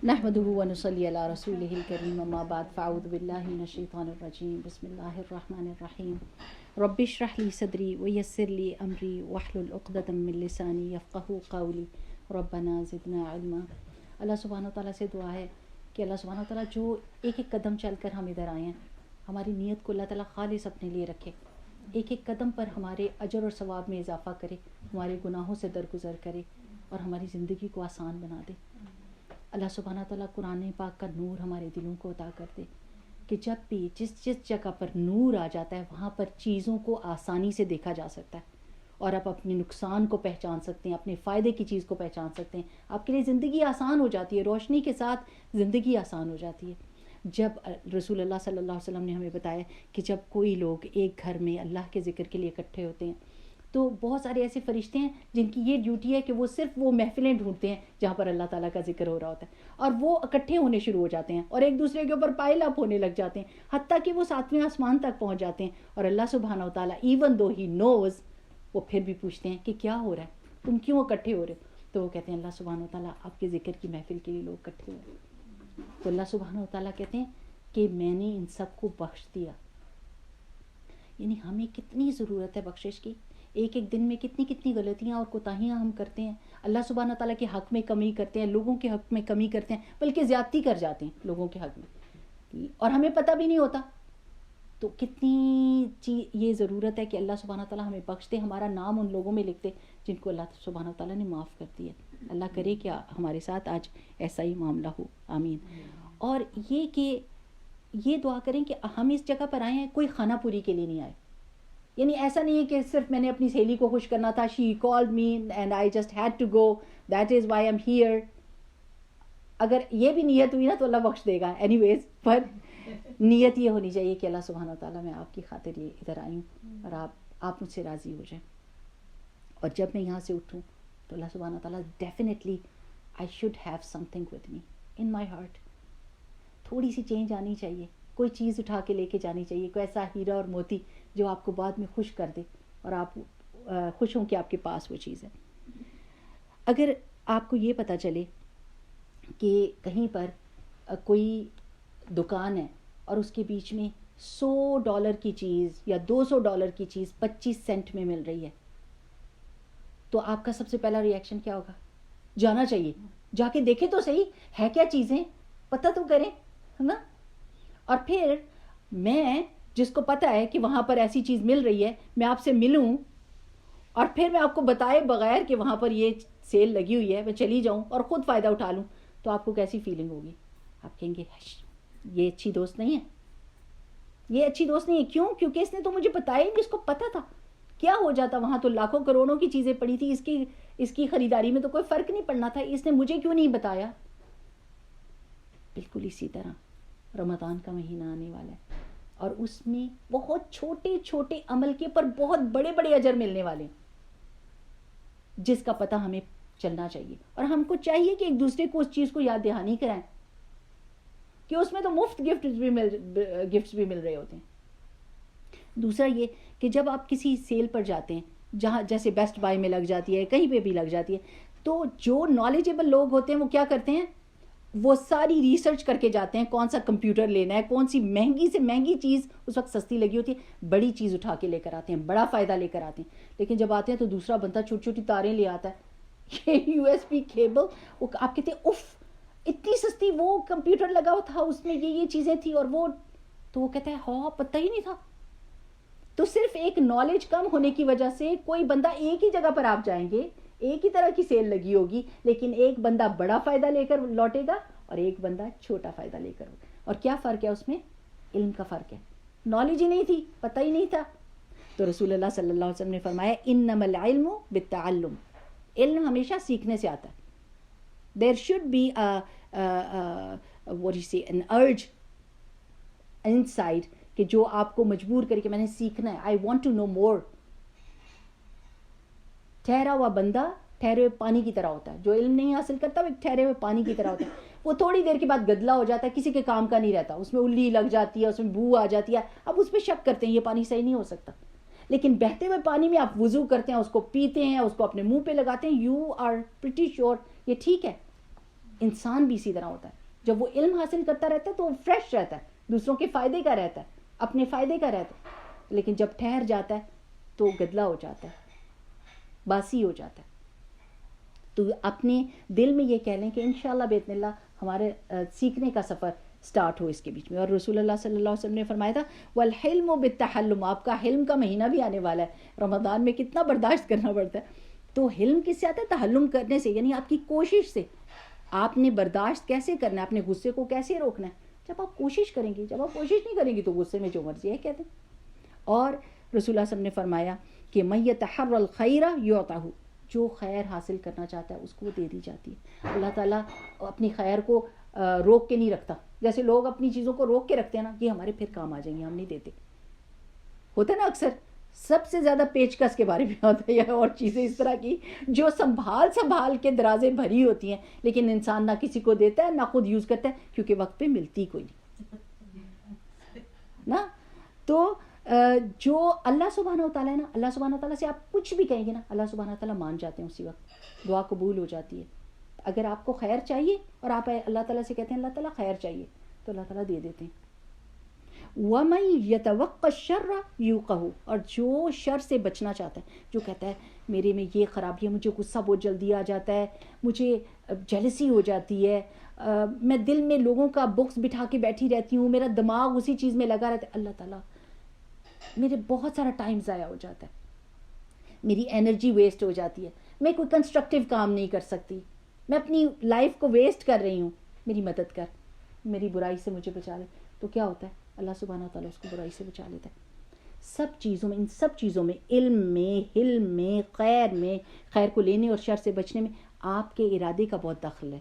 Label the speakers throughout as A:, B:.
A: نحمده ونصلي على رسوله الكريم اما بعد فاعوذ بالله من الشيطان الرجيم بسم الله الرحمن الرحيم رب اشرح لي صدري ويسر لي امري واحلل عقدة من لساني يفقهوا قولي ربنا زدنا علما. اللہ سبحانہ وتعالیٰ سے دعا ہے کہ اللہ سبحانہ وتعالیٰ جو ایک ایک قدم چل کر ہم ادھر آئے ہیں ہماری نیت کو اللہ تعالیٰ خالص اپنے لیے رکھے, ایک ایک قدم پر ہمارے اجر اور ثواب میں اضافہ کرے, ہمارے گناہوں سے درگزر کرے اور ہماری زندگی کو آسان بنا دے. اللہ سبحانہ تعالیٰ قرآن پاک کا نور ہمارے دلوں کو عطا کر دے کہ جب بھی جس جگہ پر نور آ جاتا ہے وہاں پر چیزوں کو آسانی سے دیکھا جا سکتا ہے اور آپ اپنے نقصان کو پہچان سکتے ہیں, اپنے فائدے کی چیز کو پہچان سکتے ہیں. آپ کے لیے زندگی آسان ہو جاتی ہے, روشنی کے ساتھ زندگی آسان ہو جاتی ہے. جب رسول اللہ صلی اللہ علیہ وسلم نے ہمیں بتایا کہ جب کوئی لوگ ایک گھر میں اللہ کے ذکر کے لیے اکٹھے ہوتے ہیں تو بہت سارے ایسے فرشتے ہیں جن کی یہ ڈیوٹی ہے کہ وہ صرف وہ محفلیں ڈھونڈتے ہیں جہاں پر اللہ تعالیٰ کا ذکر ہو رہا ہوتا ہے, اور وہ اکٹھے ہونے شروع ہو جاتے ہیں اور ایک دوسرے کے اوپر پائل اپ ہونے لگ جاتے ہیں حتیٰ کہ وہ 7ویں آسمان تک پہنچ جاتے ہیں. اور اللہ سبحانہ و تعالیٰ ایون دو ہی نوز وہ پھر بھی پوچھتے ہیں کہ کیا ہو رہا ہے, تم کیوں اکٹھے ہو رہے ہو؟ تو وہ کہتے ہیں اللہ سبحانہ و تعالیٰ آپ کے ذکر کی محفل کے لیے لوگ اکٹھے ہو رہے ہیں. تو اللہ سبحانہ و تعالیٰ کہتے ہیں کہ میں نے ان سب کو بخش دیا. یعنی ہمیں کتنی ضرورت ہے بخشش کی, ایک ایک دن میں کتنی کتنی غلطیاں اور کوتاہیاں ہم کرتے ہیں, اللہ سبحانہ تعالیٰ کے حق میں کمی کرتے ہیں, لوگوں کے حق میں کمی کرتے ہیں, بلکہ زیادتی کر جاتے ہیں لوگوں کے حق میں اور ہمیں پتہ بھی نہیں ہوتا. تو کتنی یہ ضرورت ہے کہ اللہ سبحانہ تعالیٰ ہمیں بخش دے, ہمارا نام ان لوگوں میں لکھ دے جن کو اللہ سبحانہ تعالیٰ نے معاف کر دیا. اللہ کرے کہ ہمارے ساتھ آج ایسا ہی معاملہ ہو, آمین. اور یہ کہ یہ دعا کریں کہ ہم اس جگہ پر آئے ہیں کوئی خانہ پوری کے لیے نہیں آئے. یعنی ایسا نہیں ہے کہ صرف میں نے اپنی سہیلی کو خوش کرنا تھا, she called me and I just had to go, that is why I am here. اگر یہ بھی نیت ہوئی نا تو اللہ بخش دے گا اینی ویز, پر نیت یہ ہونی چاہیے کہ اللہ سبحانہ تعالیٰ میں آپ کی خاطر یہ ادھر آئی ہوں اور آپ مجھ سے راضی ہو جائیں. اور جب میں یہاں سے اٹھوں تو اللہ سبحانہ تعالیٰ definitely I should have some thing with me in my heart. تھوڑی سی چینج آنی چاہیے, کوئی چیز اٹھا کے لے کے جانی چاہیے, کوئی ایسا ہیرا اور موتی جو آپ کو بعد میں خوش کر دے اور آپ خوش ہوں کہ آپ کے پاس وہ چیز ہے. اگر آپ کو یہ پتہ چلے کہ کہیں پر کوئی دکان ہے اور اس کے بیچ میں $100 کی چیز یا $200 کی چیز 25 سینٹ میں مل رہی ہے, تو آپ کا سب سے پہلا ری ایکشن کیا ہوگا؟ جانا چاہیے, جا کے دیکھیں تو صحیح ہے کیا چیزیں, پتہ تو کریں, ہے نا. اور پھر میں جس کو پتہ ہے کہ وہاں پر ایسی چیز مل رہی ہے میں آپ سے ملوں اور پھر میں آپ کو بتائے بغیر کہ وہاں پر یہ سیل لگی ہوئی ہے میں چلی جاؤں اور خود فائدہ اٹھا لوں, تو آپ کو کیسی فیلنگ ہوگی؟ آپ کہیں گے یہ اچھی دوست نہیں ہے, یہ اچھی دوست نہیں ہے. کیوں؟ کیونکہ اس نے تو مجھے بتایا ہی نہیں, اس کو پتہ تھا. کیا ہو جاتا وہاں تو لاکھوں کروڑوں کی چیزیں پڑی تھی, اس کی خریداری میں تو کوئی فرق نہیں پڑنا تھا, اس نے مجھے کیوں نہیں بتایا؟ بالکل اسی طرح رمضان کا مہینہ آنے والا ہے اور اس میں بہت چھوٹے چھوٹے عمل کے پر بہت بڑے بڑے اجر ملنے والے ہیں, جس کا پتہ ہمیں چلنا چاہیے. اور ہم کو چاہیے کہ ایک دوسرے کو اس چیز کو یاد دہانی کرائیں کہ اس میں تو مفت گفٹس بھی مل رہے ہوتے ہیں. دوسرا یہ کہ جب آپ کسی سیل پر جاتے ہیں, جہاں جیسے بیسٹ بائی میں لگ جاتی ہے, کہیں پہ بھی لگ جاتی ہے, تو جو نالجیبل لوگ ہوتے ہیں وہ کیا کرتے ہیں, وہ ساری ریسرچ کر کے جاتے ہیں کون سا کمپیوٹر لینا ہے, کون سی مہنگی سے مہنگی چیز اس وقت سستی لگی ہوتی ہے, بڑی چیز اٹھا کے لے کر آتے ہیں, بڑا فائدہ لے کر آتے ہیں. لیکن جب آتے ہیں تو دوسرا بندہ چھوٹی چھوٹی تاریں لے آتا ہے, یہ USB کیبل, وہ آپ کہتے ہیں اف اتنی سستی, وہ کمپیوٹر لگا ہوا تھا اس میں یہ چیزیں تھی, اور وہ تو وہ کہتا ہے ہاں پتہ ہی نہیں تھا. تو صرف ایک نالج کم ہونے کی وجہ سے کوئی بندہ ایک ہی جگہ پر آپ جائیں گے, ایک ہی طرح کی سیل لگی ہوگی, لیکن ایک بندہ بڑا فائدہ لے کر لوٹے گا اور ایک بندہ چھوٹا فائدہ لے کر. اور کیا فرق ہے اس میں؟ علم کا فرق ہے. نالج ہی نہیں تھی, پتہ ہی نہیں تھا. تو رسول اللہ صلی اللہ علیہ وسلم نے فرمایا انما العلم بالتعلم, علم ہمیشہ سیکھنے سے آتا ہے. there should be what you say an urge inside کہ جو آپ کو مجبور کرے کہ میں نے سیکھنا ہے, I want to know more. ٹھہرا ہوا بندہ ٹھہرے ہوئے پانی کی طرح ہوتا ہے, جو علم نہیں حاصل کرتا وہ ایک ٹھہرے ہوئے پانی کی طرح ہوتا ہے. وہ تھوڑی دیر کے بعد گدلا ہو جاتا ہے, کسی کے کام کا نہیں رہتا, اس میں الی لگ جاتی ہے, اس میں بو آ جاتی ہے, اب اس پہ شک کرتے ہیں یہ پانی صحیح نہیں ہو سکتا. لیکن بہتے ہوئے پانی میں آپ وضو کرتے ہیں, اس کو پیتے ہیں, اس کو اپنے منہ پہ لگاتے ہیں, یو آر پریٹی شیور یہ ٹھیک ہے. انسان بھی اسی طرح ہوتا ہے. جب وہ علم حاصل کرتا رہتا ہے تو وہ فریش رہتا ہے, دوسروں کے فائدے کا رہتا ہے, اپنے فائدے کا رہتا ہے. لیکن جب ٹھہر جاتا ہے تو گدلا ہو جاتا ہے, باسی ہو جاتا ہے. تو اپنے دل میں یہ کہہ لیں کہ انشاءاللہ باذن اللہ ہمارے سیکھنے کا سفر سٹارٹ ہو اس کے بیچ میں. اور رسول اللہ صلی اللہ علیہ وسلم نے فرمایا تھا والحلم بالتحلم, آپ کا حلم کا مہینہ بھی آنے والا ہے. رمضان میں کتنا برداشت کرنا پڑتا ہے. تو حلم کس سے آتا ہے؟ تحلم کرنے سے, یعنی آپ کی کوشش سے. آپ نے برداشت کیسے کرنا ہے, اپنے غصے کو کیسے روکنا ہے؟ جب آپ کوشش کریں گی. جب آپ کوشش نہیں کریں گی تو غصے میں جو مرضی ہے کہتے ہیں. اور رسول اللہ صلی اللہ علیہ وسلم نے فرمایا کہ من یتحری الخیر یعطہ, جو خیر حاصل کرنا چاہتا ہے اس کو دے دی جاتی ہے. اللہ تعالیٰ اپنی خیر کو روک کے نہیں رکھتا. جیسے لوگ اپنی چیزوں کو روک کے رکھتے ہیں نا, یہ ہمارے پھر کام آ جائیں گے, ہم نہیں دیتے. ہوتا ہے نا اکثر, سب سے زیادہ پیچکس کے بارے میں ہوتا ہے, یا اور چیزیں اس طرح کی جو سنبھال کے درازیں بھری ہوتی ہیں, لیکن انسان نہ کسی کو دیتا ہے نہ خود یوز کرتا ہے, کیونکہ وقت پہ ملتی کوئی نہیں نا. تو جو اللہ سبحانہ و تعالیٰ ہے نا, اللہ سبحانہ و تعالیٰ سے آپ کچھ بھی کہیں گے نا, اللہ سبحانہ و تعالیٰ مان جاتے ہیں, اسی وقت دعا قبول ہو جاتی ہے. اگر آپ کو خیر چاہیے اور آپ اللہ تعالیٰ سے کہتے ہیں اللہ تعالیٰ خیر چاہیے, تو اللہ تعالیٰ دے دیتے ہیں. وَمَن يَتَوَقَّ الشَّرَّ يُوقَهُ, اور جو شر سے بچنا چاہتا ہے, جو کہتا ہے میرے میں یہ خرابی ہے, مجھے غصہ بہت جلدی آ جاتا ہے, مجھے جیلسی ہو جاتی ہے, میں دل میں لوگوں کا بغض بٹھا کے بیٹھی رہتی ہوں, میرا دماغ اسی چیز میں لگا رہتا ہے, اللہ تعالیٰ میرے بہت سارا ٹائم ضائع ہو جاتا ہے, میری انرجی ویسٹ ہو جاتی ہے, میں کوئی کنسٹرکٹیو کام نہیں کر سکتی, میں اپنی لائف کو ویسٹ کر رہی ہوں, میری مدد کر, میری برائی سے مجھے بچا لے. تو کیا ہوتا ہے, اللہ سبحانہ تعالیٰ اس کو برائی سے بچا لیتا ہے. سب چیزوں میں, ان سب چیزوں میں, علم میں, حلم میں, خیر میں, خیر کو لینے اور شر سے بچنے میں آپ کے ارادے کا بہت دخل ہے.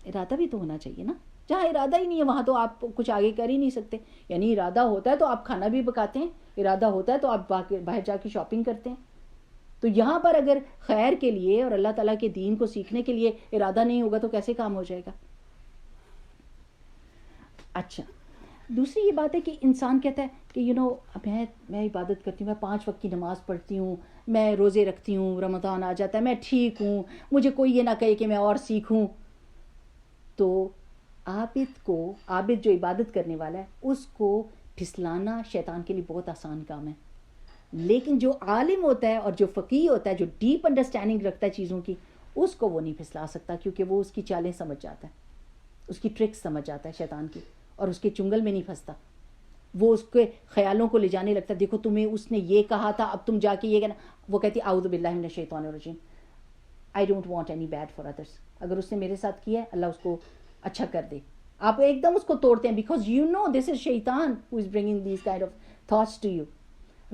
A: ارادہ بھی تو ہونا چاہیے نا. جہاں ارادہ ہی نہیں ہے وہاں تو آپ کچھ آگے کر ہی نہیں سکتے. یعنی ارادہ ہوتا ہے تو آپ کھانا بھی پکاتے ہیں, ارادہ ہوتا ہے تو آپ باہر جا کے شاپنگ کرتے ہیں. تو یہاں پر اگر خیر کے لیے اور اللہ تعالیٰ کے دین کو سیکھنے کے لیے ارادہ نہیں ہوگا تو کیسے کام ہو جائے گا. اچھا, دوسری یہ بات ہے کہ انسان کہتا ہے کہ میں عبادت کرتی ہوں, میں 5 وقت کی نماز پڑھتی ہوں, میں روزے رکھتی ہوں, رمضان آ جاتا ہے, میں ٹھیک ہوں, مجھے کوئی یہ نہ کہے کہ میں اور سیکھوں. تو عابد جو عبادت کرنے والا ہے اس کو پھسلانا شیطان کے لیے بہت آسان کام ہے. لیکن جو عالم ہوتا ہے اور جو فقیہ ہوتا ہے, جو ڈیپ انڈرسٹینڈنگ رکھتا ہے چیزوں کی, اس کو وہ نہیں پھسلا سکتا, کیونکہ وہ اس کی چالیں سمجھ جاتا ہے, اس کی ٹرکس سمجھ جاتا ہے شیطان کی, اور اس کے چنگل میں نہیں پھنستا. وہ اس کے خیالوں کو لے جانے لگتا ہے, دیکھو تمہیں اس نے یہ کہا تھا, اب تم جا کے یہ کہنا. وہ کہتی اعوذ باللہ من الشیطان الرجیم, I don't want any bad for others. اگر اس نے میرے ساتھ کیا ہے اللہ اس کو اچھا کر دے. آپ ایک دم اس کو توڑتے ہیں, because you know this is شیطان who is bringing these kind of thoughts to you.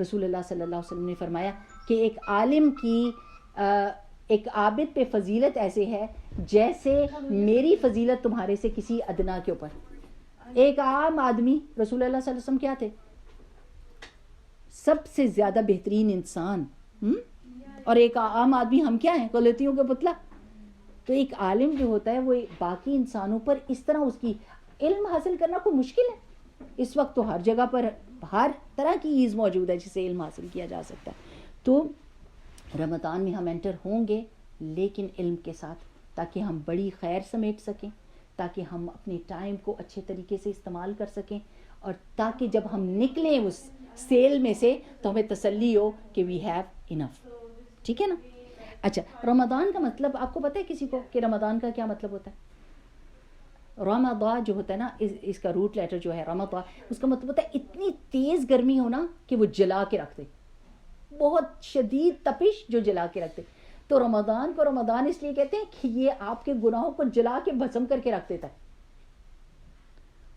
A: رسول اللہ صلی اللہ علیہ وسلم نے فرمایا کہ ایک عالم کی ایک عابد پہ فضیلت ایسے ہے جیسے میری فضیلت تمہارے سے کسی ادنا کے اوپر. ایک عام آدمی, رسول اللہ صلی اللہ علیہ وسلم کیا تھے؟ سب سے زیادہ بہترین انسان, اور ایک عام آدمی ہم کیا ہیں؟ غلطیوں کے پتلا. تو ایک عالم جو ہوتا ہے وہ باقی انسانوں پر اس طرح, اس کی علم حاصل کرنا کوئی مشکل ہے. اس وقت تو ہر جگہ پر ہر طرح کی ایز موجود ہے جس سے علم حاصل کیا جا سکتا ہے. تو رمضان میں ہم انٹر ہوں گے لیکن علم کے ساتھ, تاکہ ہم بڑی خیر سمیٹ سکیں, تاکہ ہم اپنے ٹائم کو اچھے طریقے سے استعمال کر سکیں, اور تاکہ جب ہم نکلیں اس سیل میں سے تو ہمیں تسلی ہو کہ وی ہیو انف. ٹھیک ہے نا. اچھا, رمضان کا مطلب آپ کو پتہ ہے کسی کو کہ رمضان کا کیا مطلب ہوتا ہے؟ رمضان جو ہوتا ہے نا, اس کا روٹ لیٹر جو ہے رمضان, اس کا مطلب ہوتا ہے اتنی تیز گرمی ہونا کہ وہ جلا کے رکھ دے, بہت شدید تپش جو جلا کے رکھ دے. تو رمضان کو رمضان اس لیے کہتے ہیں کہ یہ آپ کے گناہوں کو جلا کے بھسم کر کے رکھ دیتا ہے.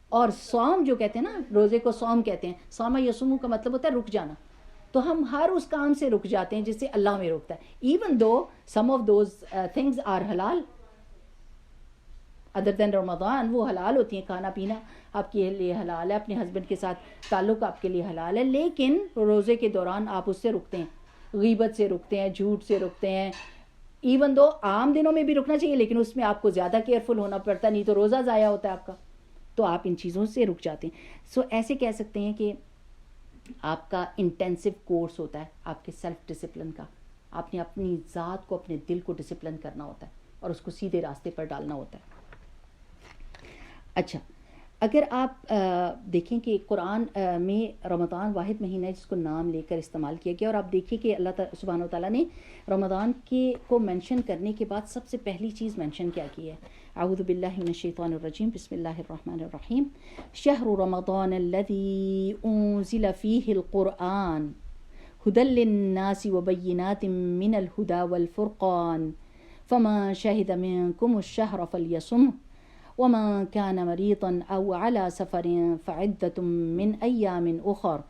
A: اور صوم جو کہتے ہیں نا, روزے کو صوم کہتے ہیں, صوم یصوم کا مطلب ہوتا ہے رک جانا. تو ہم ہر اس کام سے رک جاتے ہیں جس سے اللہ ہمیں روکتا ہے, even though some of those things are حلال ادر دین رمضان. وہ حلال ہوتی ہیں, کھانا پینا آپ کے لیے حلال ہے, اپنے ہسبینڈ کے ساتھ تعلق آپ کے لیے حلال ہے, لیکن روزے کے دوران آپ اس سے رکتے ہیں, غیبت سے رکتے ہیں, جھوٹ سے رکتے ہیں. ایون دو عام دنوں میں بھی رکنا چاہیے لیکن اس میں آپ کو زیادہ کیئرفل ہونا پڑتا ہے, نہیں تو روزہ ضائع ہوتا ہے آپ کا. تو آپ ان چیزوں سے رک جاتے ہیں. سو ایسے کہہ سکتے ہیں کہ آپ کا انٹینسو کورس ہوتا ہے آپ کے سیلف ڈسپلن کا. آپ نے اپنی ذات کو, اپنے دل کو ڈسپلن کرنا ہوتا ہے اور اس کو سیدھے راستے پر ڈالنا ہوتا ہے. اچھا اگر آپ دیکھیں کہ قرآن میں رمضان واحد مہینہ ہے جس کو نام لے کر استعمال کیا گیا, اور آپ دیکھیے کہ اللہ سبحانہ وتعالیٰ نے رمضان کو مینشن کرنے کے بعد سب سے پہلی چیز مینشن کیا کی ہے؟ اعوذ باللہ من الشیطان الرجیم, بسم اللہ الرحمن الرحیم. شہر رمضان الذی انزل فیہ القرآن ہدی للناس وبینات من الہدی والفرقان فمن شہد منکم الشہر فلیصمہ ومن كان مريضا أو على سفر فعدة من أيام أخر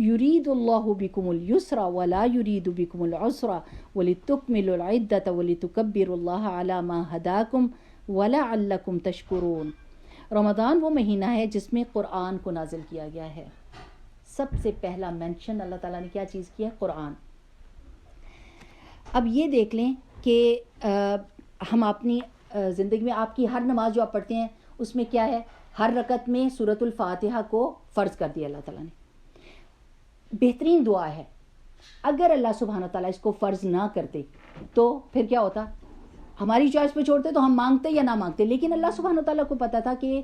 A: يريد الله بكم اليسر ولا يريد بكم العسر ولتكملوا العدة ولتكبروا الله على ما هداكم ولعلكم تشكرون. رمضان وہ مہینہ ہے جس میں قرآن کو نازل کیا گیا ہے. سب سے پہلا مینشن اللہ تعالیٰ نے کیا چیز کیا؟ قرآن. اب یہ دیکھ لیں کہ ہم اپنی زندگی میں آپ کی ہر نماز جو آپ پڑھتے ہیں اس میں کیا ہے؟ ہر رکعت میں سورۃ الفاتحہ کو فرض کر دیا اللہ تعالیٰ نے. بہترین دعا ہے. اگر اللہ سبحانہ تعالیٰ اس کو فرض نہ کرتے تو پھر کیا ہوتا؟ ہماری چوائس پہ چھوڑتے تو ہم مانگتے یا نہ مانگتے, لیکن اللہ سبحانہ تعالیٰ کو پتا تھا کہ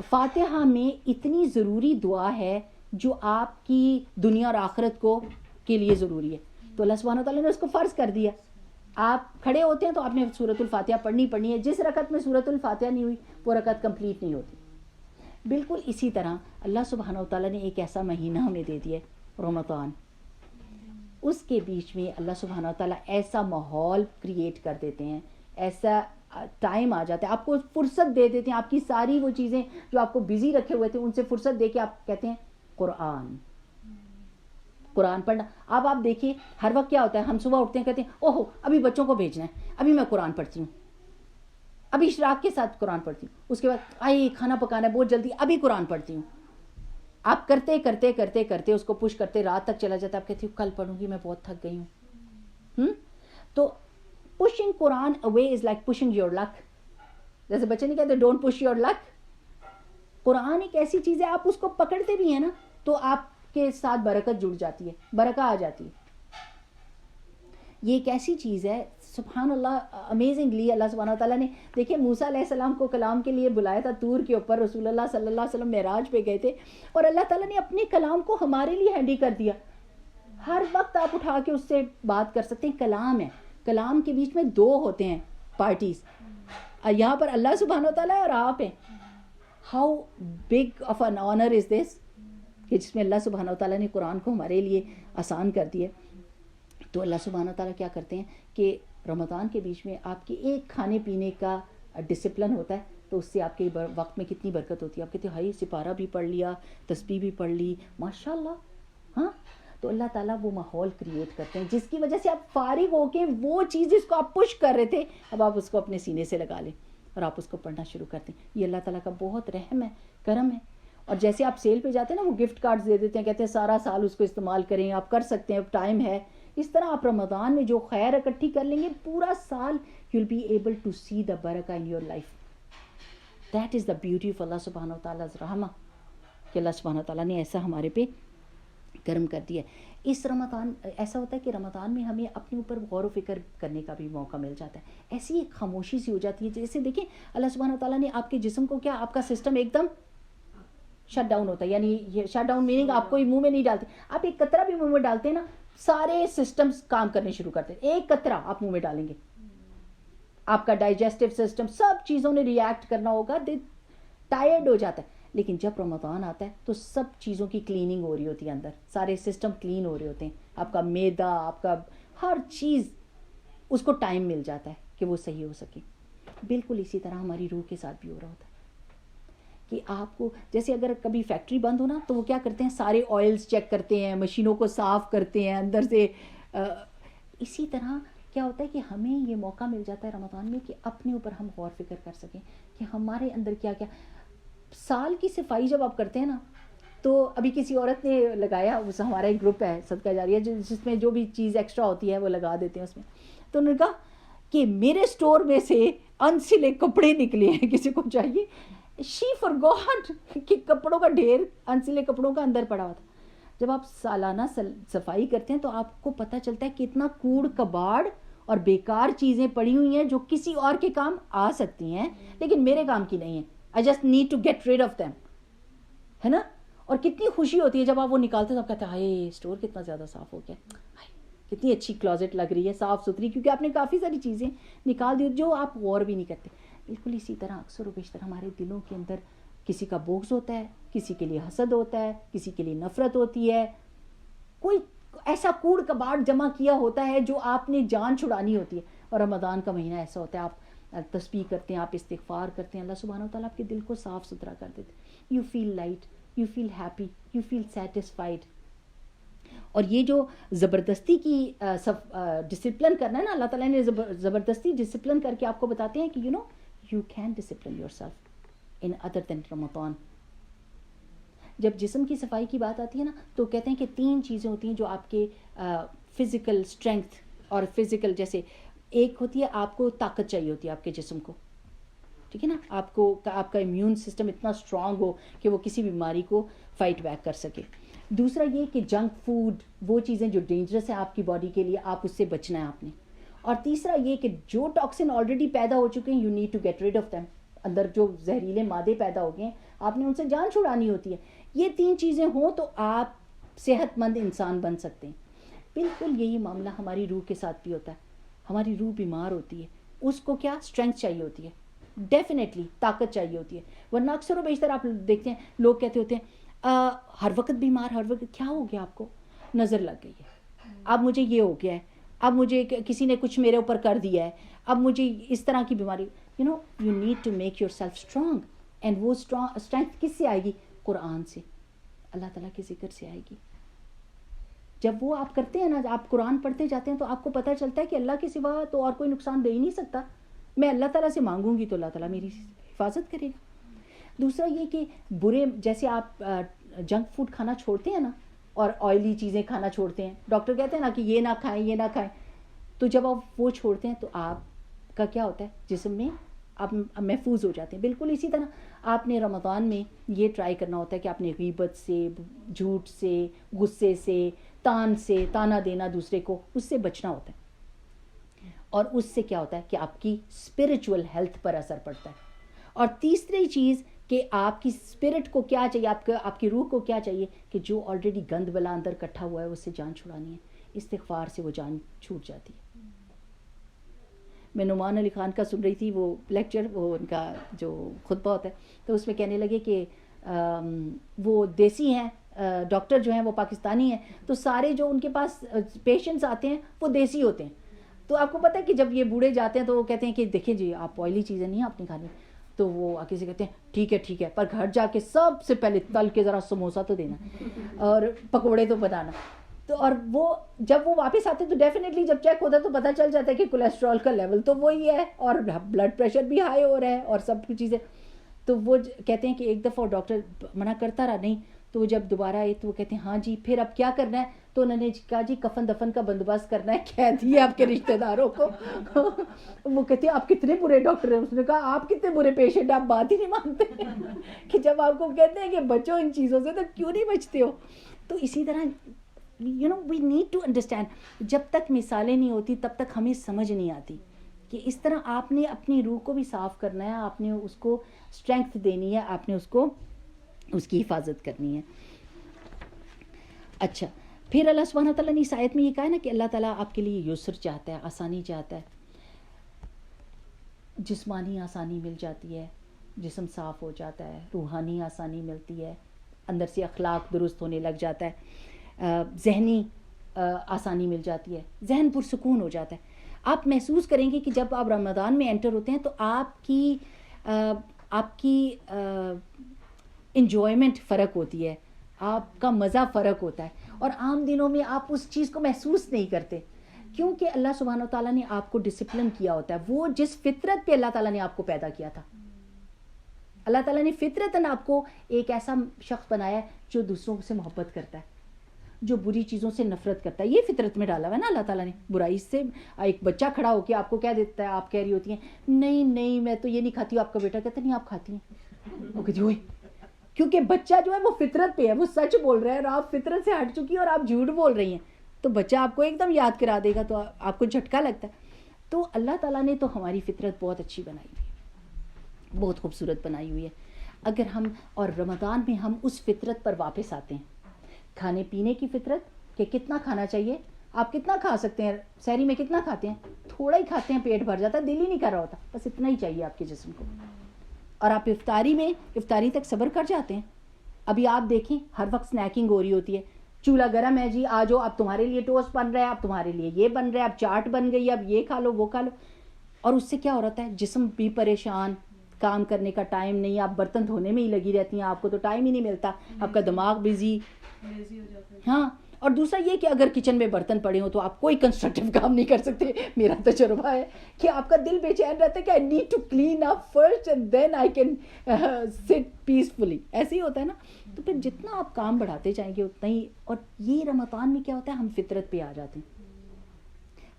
A: فاتحہ میں اتنی ضروری دعا ہے جو آپ کی دنیا اور آخرت کے لیے ضروری ہے, تو اللہ سبحانہ تعالیٰ نے اس کو فرض کر دیا. آپ کھڑے ہوتے ہیں تو آپ نے سورۃ الفاتحہ پڑھنی ہے. جس رکعت میں سورۃ الفاتحہ نہیں ہوئی وہ رکعت کمپلیٹ نہیں ہوتی. بالکل اسی طرح اللہ سبحانہ وتعالیٰ نے ایک ایسا مہینہ ہمیں دے دیا رمضان. اس کے بیچ میں اللہ سبحانہ وتعالیٰ ایسا ماحول کریٹ کر دیتے ہیں, ایسا ٹائم آ جاتا ہے, آپ کو فرصت دے دیتے ہیں. آپ کی ساری وہ چیزیں جو آپ کو بزی رکھے ہوئے تھے ان سے فرصت دے کے آپ کہتے ہیں قرآن پڑھنا. اب آپ دیکھیے ہر وقت کیا ہوتا ہے, ہم صبح اٹھتے ہیں کہتے ہیں اوہو ابھی بچوں کو بھیجنا ہے, ابھی میں قرآن پڑھتی ہوں, ابھی اشراق کے ساتھ قرآن پڑھتی ہوں, اس کے بعد آئی کھانا پکانا ہے بہت جلدی, ابھی قرآن پڑھتی ہوں. آپ کرتے کرتے کرتے کرتے اس کو پش کرتے رات تک چلا جاتا ہے. آپ کہتی ہوں کل پڑھوں گی, میں بہت تھک گئی ہوں. تو pushing Quran away is like pushing your luck. جیسے بچے نہیں کہتے ڈونٹ پش یور لک. قرآن ایک ایسی چیز ہے, آپ اس کو پکڑتے بھی ہیں نا تو آپ کے ساتھ برکت جڑ جاتی ہے, برکت آ جاتی ہے. یہ ایک ایسی چیز ہے سبحان اللہ, امیزنگلی اللہ سبحانہ تعالیٰ نے دیکھیں موسیٰ علیہ السلام کو کلام کے لیے بلایا تھا طور کے اوپر, رسول اللہ صلی اللہ علیہ وسلم معراج پہ گئے تھے, اور اللہ تعالیٰ نے اپنے کلام کو ہمارے لیے ہینڈی کر دیا. ہر وقت آپ اٹھا کے اس سے بات کر سکتے ہیں. کلام ہے, کلام کے بیچ میں دو ہوتے ہیں پارٹیز, یہاں پر اللہ سبحانہ تعالیٰ اور آپ ہیں. How big of an honour is this کہ جس میں اللہ سبحانہ تعالیٰ نے قرآن کو ہمارے لیے آسان کر دیا. تو اللہ سبحانہ تعالیٰ کیا کرتے ہیں کہ رمضان کے بیچ میں آپ کے ایک کھانے پینے کا ڈسپلن ہوتا ہے, تو اس سے آپ کے وقت میں کتنی برکت ہوتی ہے. آپ کہتے ہیں ہائی سپارہ بھی پڑھ لیا, تسبیح بھی پڑھ لی, ماشاء اللہ. ہاں, تو اللہ تعالیٰ وہ ماحول کریٹ کرتے ہیں جس کی وجہ سے آپ فارغ ہو کے وہ چیز جس کو آپ پش کر رہے تھے اب آپ اس کو اپنے سینے سے لگا لیں اور آپ اس کو پڑھنا شروع کرتے ہیں. یہ اللہ تعالیٰ کا بہت رحم ہے, کرم ہے. اور جیسے آپ سیل پہ جاتے ہیں نا, وہ گفٹ کارڈز دے دیتے ہیں, کہتے ہیں سارا سال اس کو استعمال کریں, آپ کر سکتے ہیں, اب ٹائم ہے. اس طرح آپ رمضان میں جو خیر اکٹھی کر لیں گے پورا سال you will be able to see the برکہ in your life. That is the beauty of اللہ سبحانہ تعالیٰ رحمہ, کہ اللہ سبحانہ تعالیٰ نے ایسا ہمارے پہ کرم کر دیا. اس رمضان ایسا ہوتا ہے کہ رمضان میں ہمیں اپنے اوپر غور و فکر کرنے کا بھی موقع مل جاتا ہے. ایسی ایک خاموشی سی ہو جاتی ہے, جیسے دیکھیں اللہ سبحانہ تعالیٰ نے آپ کے جسم کو کیا, آپ کا سسٹم ایک دم شٹ ڈاؤن ہوتا ہے. یعنی یہ شٹ ڈاؤن میننگ آپ کوئی منہ میں نہیں ڈالتے, آپ ایک قطرہ بھی منہ میں ڈالتے ہیں نا سارے سسٹمز کام کرنے شروع کرتے ہیں. ایک قطرہ آپ منہ میں ڈالیں گے, آپ کا ڈائجسٹو سسٹم سب چیزوں نے ریئیکٹ کرنا ہوگا, ٹائرڈ ہو جاتا ہے. لیکن جب رمضان آتا ہے تو سب چیزوں کی کلیننگ ہو رہی ہوتی ہے, اندر سارے سسٹم کلین ہو رہے ہوتے ہیں. آپ کا معدہ, آپ کا ہر چیز, اس کو ٹائم مل جاتا ہے کہ وہ صحیح ہو سکے. بالکل اسی طرح ہماری روح کے ساتھ بھی ہو رہا ہوتا ہے کہ آپ کو جیسے اگر کبھی فیکٹری بند ہو نا تو وہ کیا کرتے ہیں, سارے آئلز چیک کرتے ہیں, مشینوں کو صاف کرتے ہیں اندر سے. اسی طرح کیا ہوتا ہے کہ ہمیں یہ موقع مل جاتا ہے رمضان میں کہ اپنے اوپر ہم غور فکر کر سکیں کہ ہمارے اندر کیا کیا. سال کی صفائی جب آپ کرتے ہیں نا, تو ابھی کسی عورت نے لگایا, اس ہمارا ایک گروپ ہے صدقہ جاریہ جس میں جو بھی چیز ایکسٹرا ہوتی ہے وہ لگا دیتے ہیں اس میں. تو انہوں نے کہا کہ میرے اسٹور میں سے انسلے کپڑے نکلے ہیں, کسی کو چاہیے. شی فارگاٹ کہ کپڑوں کا ڈھیر انسلے کپڑوں کا اندر پڑا ہوا تھا. جب آپ سالانہ صفائی کرتے ہیں تو آپ کو پتہ چلتا ہے کہ اتنا کوڑ کباڑ اور بیکار چیزیں پڑی ہوئی ہیں جو کسی اور کے کام آ سکتی ہیں لیکن میرے کام کی نہیں ہیں. I just need to get rid of them, ہے نا. اور کتنی خوشی ہوتی ہے جب آپ وہ نکالتے ہیں تو آپ کہتے ہیں ہائے اسٹور کتنا زیادہ صاف ہو گیا, کتنی اچھی کلوزٹ لگ رہی ہے صاف ستھری, کیونکہ آپ نے کافی ساری چیزیں نکال دی جو آپ غور بھی نہیں کرتے. بالکل اسی طرح اکثر و بیشتر ہمارے دلوں کے اندر کسی کا بغض ہوتا ہے, کسی کے لیے حسد ہوتا ہے, کسی کے لیے نفرت ہوتی ہے, کوئی ایسا کوڑ کباڑ جمع کیا ہوتا ہے جو آپ نے جان چھڑانی ہوتی ہے. اور رمضان کا مہینہ ایسا ہوتا ہے, آپ تسبیح کرتے ہیں, آپ استغفار کرتے ہیں, اللہ سبحانہ و تعالیٰ آپ کے دل کو صاف ستھرا کر دیتے. You feel light, you feel happy, you feel satisfied. اور یہ جو زبردستی کی ڈسپلن کرنا ہے نا, اللہ تعالیٰ نے زبردستی ڈسپلن کر کے آپ کو بتاتے ہیں کہ you can discipline yourself in other than Ramadan. جب جسم کی صفائی کی بات آتی ہے نا تو کہتے ہیں کہ 3 چیزیں ہوتی ہیں جو آپ کے فزیکل اسٹرینتھ اور فزیکل, جیسے ایک ہوتی ہے آپ کو طاقت چاہیے ہوتی ہے آپ کے جسم کو, ٹھیک ہے نا, آپ کا امیون سسٹم اتنا اسٹرانگ ہو کہ وہ کسی بیماری کو فائٹ بیک کر سکے. دوسرا یہ کہ جنک فوڈ, وہ چیزیں جو ڈینجرس ہیں آپ کی باڈی کے لیے, آپ اس سے بچنا ہے آپ نے. اور تیسرا یہ کہ جو ٹاکسن آلریڈی پیدا ہو چکے ہیں, you need to get rid of them. اندر جو زہریلے مادے پیدا ہو گئے ہیں آپ نے ان سے جان چھڑانی ہوتی ہے. یہ 3 چیزیں ہوں تو آپ صحت مند انسان بن سکتے ہیں. بالکل یہی معاملہ ہماری روح کے ساتھ بھی ہوتا ہے. ہماری روح بیمار ہوتی ہے, اس کو کیا اسٹرینتھ چاہیے ہوتی ہے, ڈیفینیٹلی طاقت چاہیے ہوتی ہے. ورنہ اکثر و بیشتر آپ دیکھتے ہیں لوگ کہتے ہوتے ہیں ہر وقت بیمار, ہر وقت. کیا ہو گیا آپ کو؟ نظر لگ گئی ہے, اب مجھے یہ ہو گیا ہے, اب مجھے کسی نے کچھ میرے اوپر کر دیا ہے, اب مجھے اس طرح کی بیماری. You need to make yourself strong. And وہ اسٹرینتھ کس سے آئے گی؟ قرآن سے, اللہ تعالیٰ کے ذکر سے آئے گی. جب وہ آپ کرتے ہیں نا, آپ قرآن پڑھتے جاتے ہیں تو آپ کو پتہ چلتا ہے کہ اللہ کے سوا تو اور کوئی نقصان دے ہی نہیں سکتا. میں اللہ تعالیٰ سے مانگوں گی تو اللہ تعالیٰ میری حفاظت کرے گا. دوسرا یہ کہ برے, جیسے آپ جنک فوڈ کھانا چھوڑتے ہیں نا اور آئلی چیزیں کھانا چھوڑتے ہیں, ڈاکٹر کہتے ہیں نا کہ یہ نہ کھائیں, یہ نہ کھائیں, تو جب آپ وہ چھوڑتے ہیں تو آپ کا کیا ہوتا ہے, جسم میں آپ محفوظ ہو جاتے ہیں. بالکل اسی طرح آپ نے رمضان میں یہ ٹرائی کرنا ہوتا ہے کہ آپ نے غیبت سے, جھوٹ سے, غصے سے, تانا دینا دوسرے کو, اس سے بچنا ہوتا ہے. اور اس سے کیا ہوتا ہے کہ آپ کی اسپرچول ہیلتھ پر اثر پڑتا ہے. اور تیسری چیز کہ آپ کی اسپرٹ کو کیا چاہیے, آپ کی روح کو کیا چاہیے کہ جو آلریڈی گند بلا اندر کٹھا ہوا ہے اس سے جان چھڑانی ہے. استغفار سے وہ جان چھوٹ جاتی ہے. میں نعمان علی خان کا سن رہی تھی وہ لیکچر, وہ ان کا جو خطبہ ہوتا ہے, تو اس میں کہنے لگے کہ وہ دیسی ہیں, ڈاکٹر جو ہیں وہ پاکستانی ہیں, تو سارے جو ان کے پاس پیشنٹس آتے ہیں وہ دیسی ہوتے ہیں. تو آپ کو پتہ ہے کہ جب یہ بوڑھے جاتے ہیں تو وہ کہتے ہیں کہ دیکھیں جی آپ آئلی چیزیں نہیں آپ نے کھانی, تو وہ آگے سے کہتے ہیں ٹھیک ہے, پر گھر جا کے سب سے پہلے تل کے ذرا سموسا تو دینا اور پکوڑے تو بنانا. تو اور وہ جب وہ واپس آتے تو ڈیفینیٹلی جب چیک ہوتا ہے تو پتہ چل جاتا ہے کہ کولیسٹرول کا لیول تو وہی ہے اور بلڈ پریشر بھی ہائی ہو رہا ہے اور سب کچھ چیزیں. تو وہ کہتے ہیں کہ ایک دفعہ ڈاکٹر منع کرتا رہا نہیں, تو وہ جب دوبارہ آئے تو وہ کہتے ہیں ہاں جی پھر اب کیا کرنا ہے, تو انہوں نے کہا جی کفن دفن کا بندوبست کرنا ہے, کہہ دیے آپ کے رشتہ داروں کو. وہ کہتے ہیں آپ کتنے برے ڈاکٹر ہیں. اس نے کہا آپ کتنے برے پیشنٹ, آپ بات ہی نہیں مانتے کہ جب آپ کو کہتے ہیں کہ بچو ان چیزوں سے تو کیوں نہیں بچتے ہو. تو اسی طرح وی نیڈ ٹو انڈرسٹینڈ, جب تک مثالیں نہیں ہوتی تب تک ہمیں سمجھ نہیں آتی کہ اس طرح آپ نے اپنی روح کو بھی صاف کرنا ہے, آپ نے اس کو اسٹرینتھ دینی ہے, آپ نے اس کی حفاظت کرنی ہے. اچھا, پھر اللہ سبحانہ تعالیٰ نے اس آیت میں یہ کہا ہے نا کہ اللہ تعالیٰ آپ کے لیے یسر چاہتا ہے, آسانی چاہتا ہے. جسمانی آسانی مل جاتی ہے, جسم صاف ہو جاتا ہے, روحانی آسانی ملتی ہے, اندر سے اخلاق درست ہونے لگ جاتا ہے, ذہنی آسانی مل جاتی ہے, ذہن پرسکون ہو جاتا ہے. آپ محسوس کریں گے کہ جب آپ رمضان میں انٹر ہوتے ہیں تو آپ کی انجوائمنٹ فرق ہوتی ہے, آپ کا مزہ فرق ہوتا ہے, اور عام دنوں میں آپ اس چیز کو محسوس نہیں کرتے کیونکہ اللہ سبحانہ و تعالیٰ نے آپ کو ڈسپلن کیا ہوتا ہے. وہ جس فطرت پہ اللہ تعالیٰ نے آپ کو پیدا کیا تھا, اللہ تعالیٰ نے فطرتاً آپ کو ایک ایسا شخص بنایا ہے جو دوسروں سے محبت کرتا ہے, جو بری چیزوں سے نفرت کرتا ہے. یہ فطرت میں ڈالا ہوا ہے نا اللہ تعالیٰ نے. برائی سے ایک بچہ کھڑا ہو کے آپ کو کہہ دیتا ہے, آپ کہہ رہی ہوتی ہیں نہیں میں تو یہ نہیں کھاتی ہوں, آپ کا بیٹا کہتا نہیں آپ کھاتی ہیں, وہ کہتی ہوئی, کیونکہ بچہ جو ہے وہ فطرت پہ ہے, وہ سچ بول رہا ہے, اور آپ فطرت سے ہٹ چکی ہیں اور آپ جھوٹ بول رہی ہیں, تو بچہ آپ کو ایک دم یاد کرا دے گا, تو آپ کو جھٹکا لگتا ہے. تو اللہ تعالیٰ نے تو ہماری فطرت بہت اچھی بنائی ہوئی ہے, بہت خوبصورت بنائی ہوئی ہے. اگر ہم اور رمضان میں ہم اس فطرت پر واپس آتے ہیں, کھانے پینے کی فطرت کہ کتنا کھانا چاہیے, آپ کتنا کھا سکتے ہیں, سحری میں کتنا کھاتے ہیں, تھوڑا ہی کھاتے ہیں, پیٹ بھر جاتا ہے, دل ہی نہیں کر رہا ہوتا, بس اتنا ہی چاہیے آپ کے جسم کو. اور آپ افطاری تک صبر کر جاتے ہیں. ابھی آپ دیکھیں ہر وقت سنیکنگ ہو رہی ہوتی ہے, چولہا گرم ہے جی, آ جاؤ اب تمہارے لیے ٹوسٹ بن رہا ہے, اب تمہارے لیے یہ بن رہا ہے, اب چاٹ بن گئی, اب یہ کھا لو وہ کھا لو. اور اس سے کیا ہو رہا ہے, جسم بھی پریشان, کام کرنے کا ٹائم نہیں, آپ برتن دھونے میں ہی لگی رہتی ہیں, آپ کو تو ٹائم ہی نہیں ملتا, آپ کا دماغ بزی. ہاں, اور دوسرا یہ کہ اگر کچن میں برتن پڑے ہوں تو آپ کوئی کنسٹرکٹیو کام نہیں کر سکتے. میرا تجربہ ہے کہ آپ کا دل بے چین رہتا ہے کہ I need to clean up first and then I can sit peacefully. ایسے ہی ہوتا ہے نا. تو پھر جتنا آپ کام بڑھاتے جائیں گے اتنا ہی. اور یہ رمضان میں کیا ہوتا ہے, ہم فطرت پہ آ جاتے ہیں,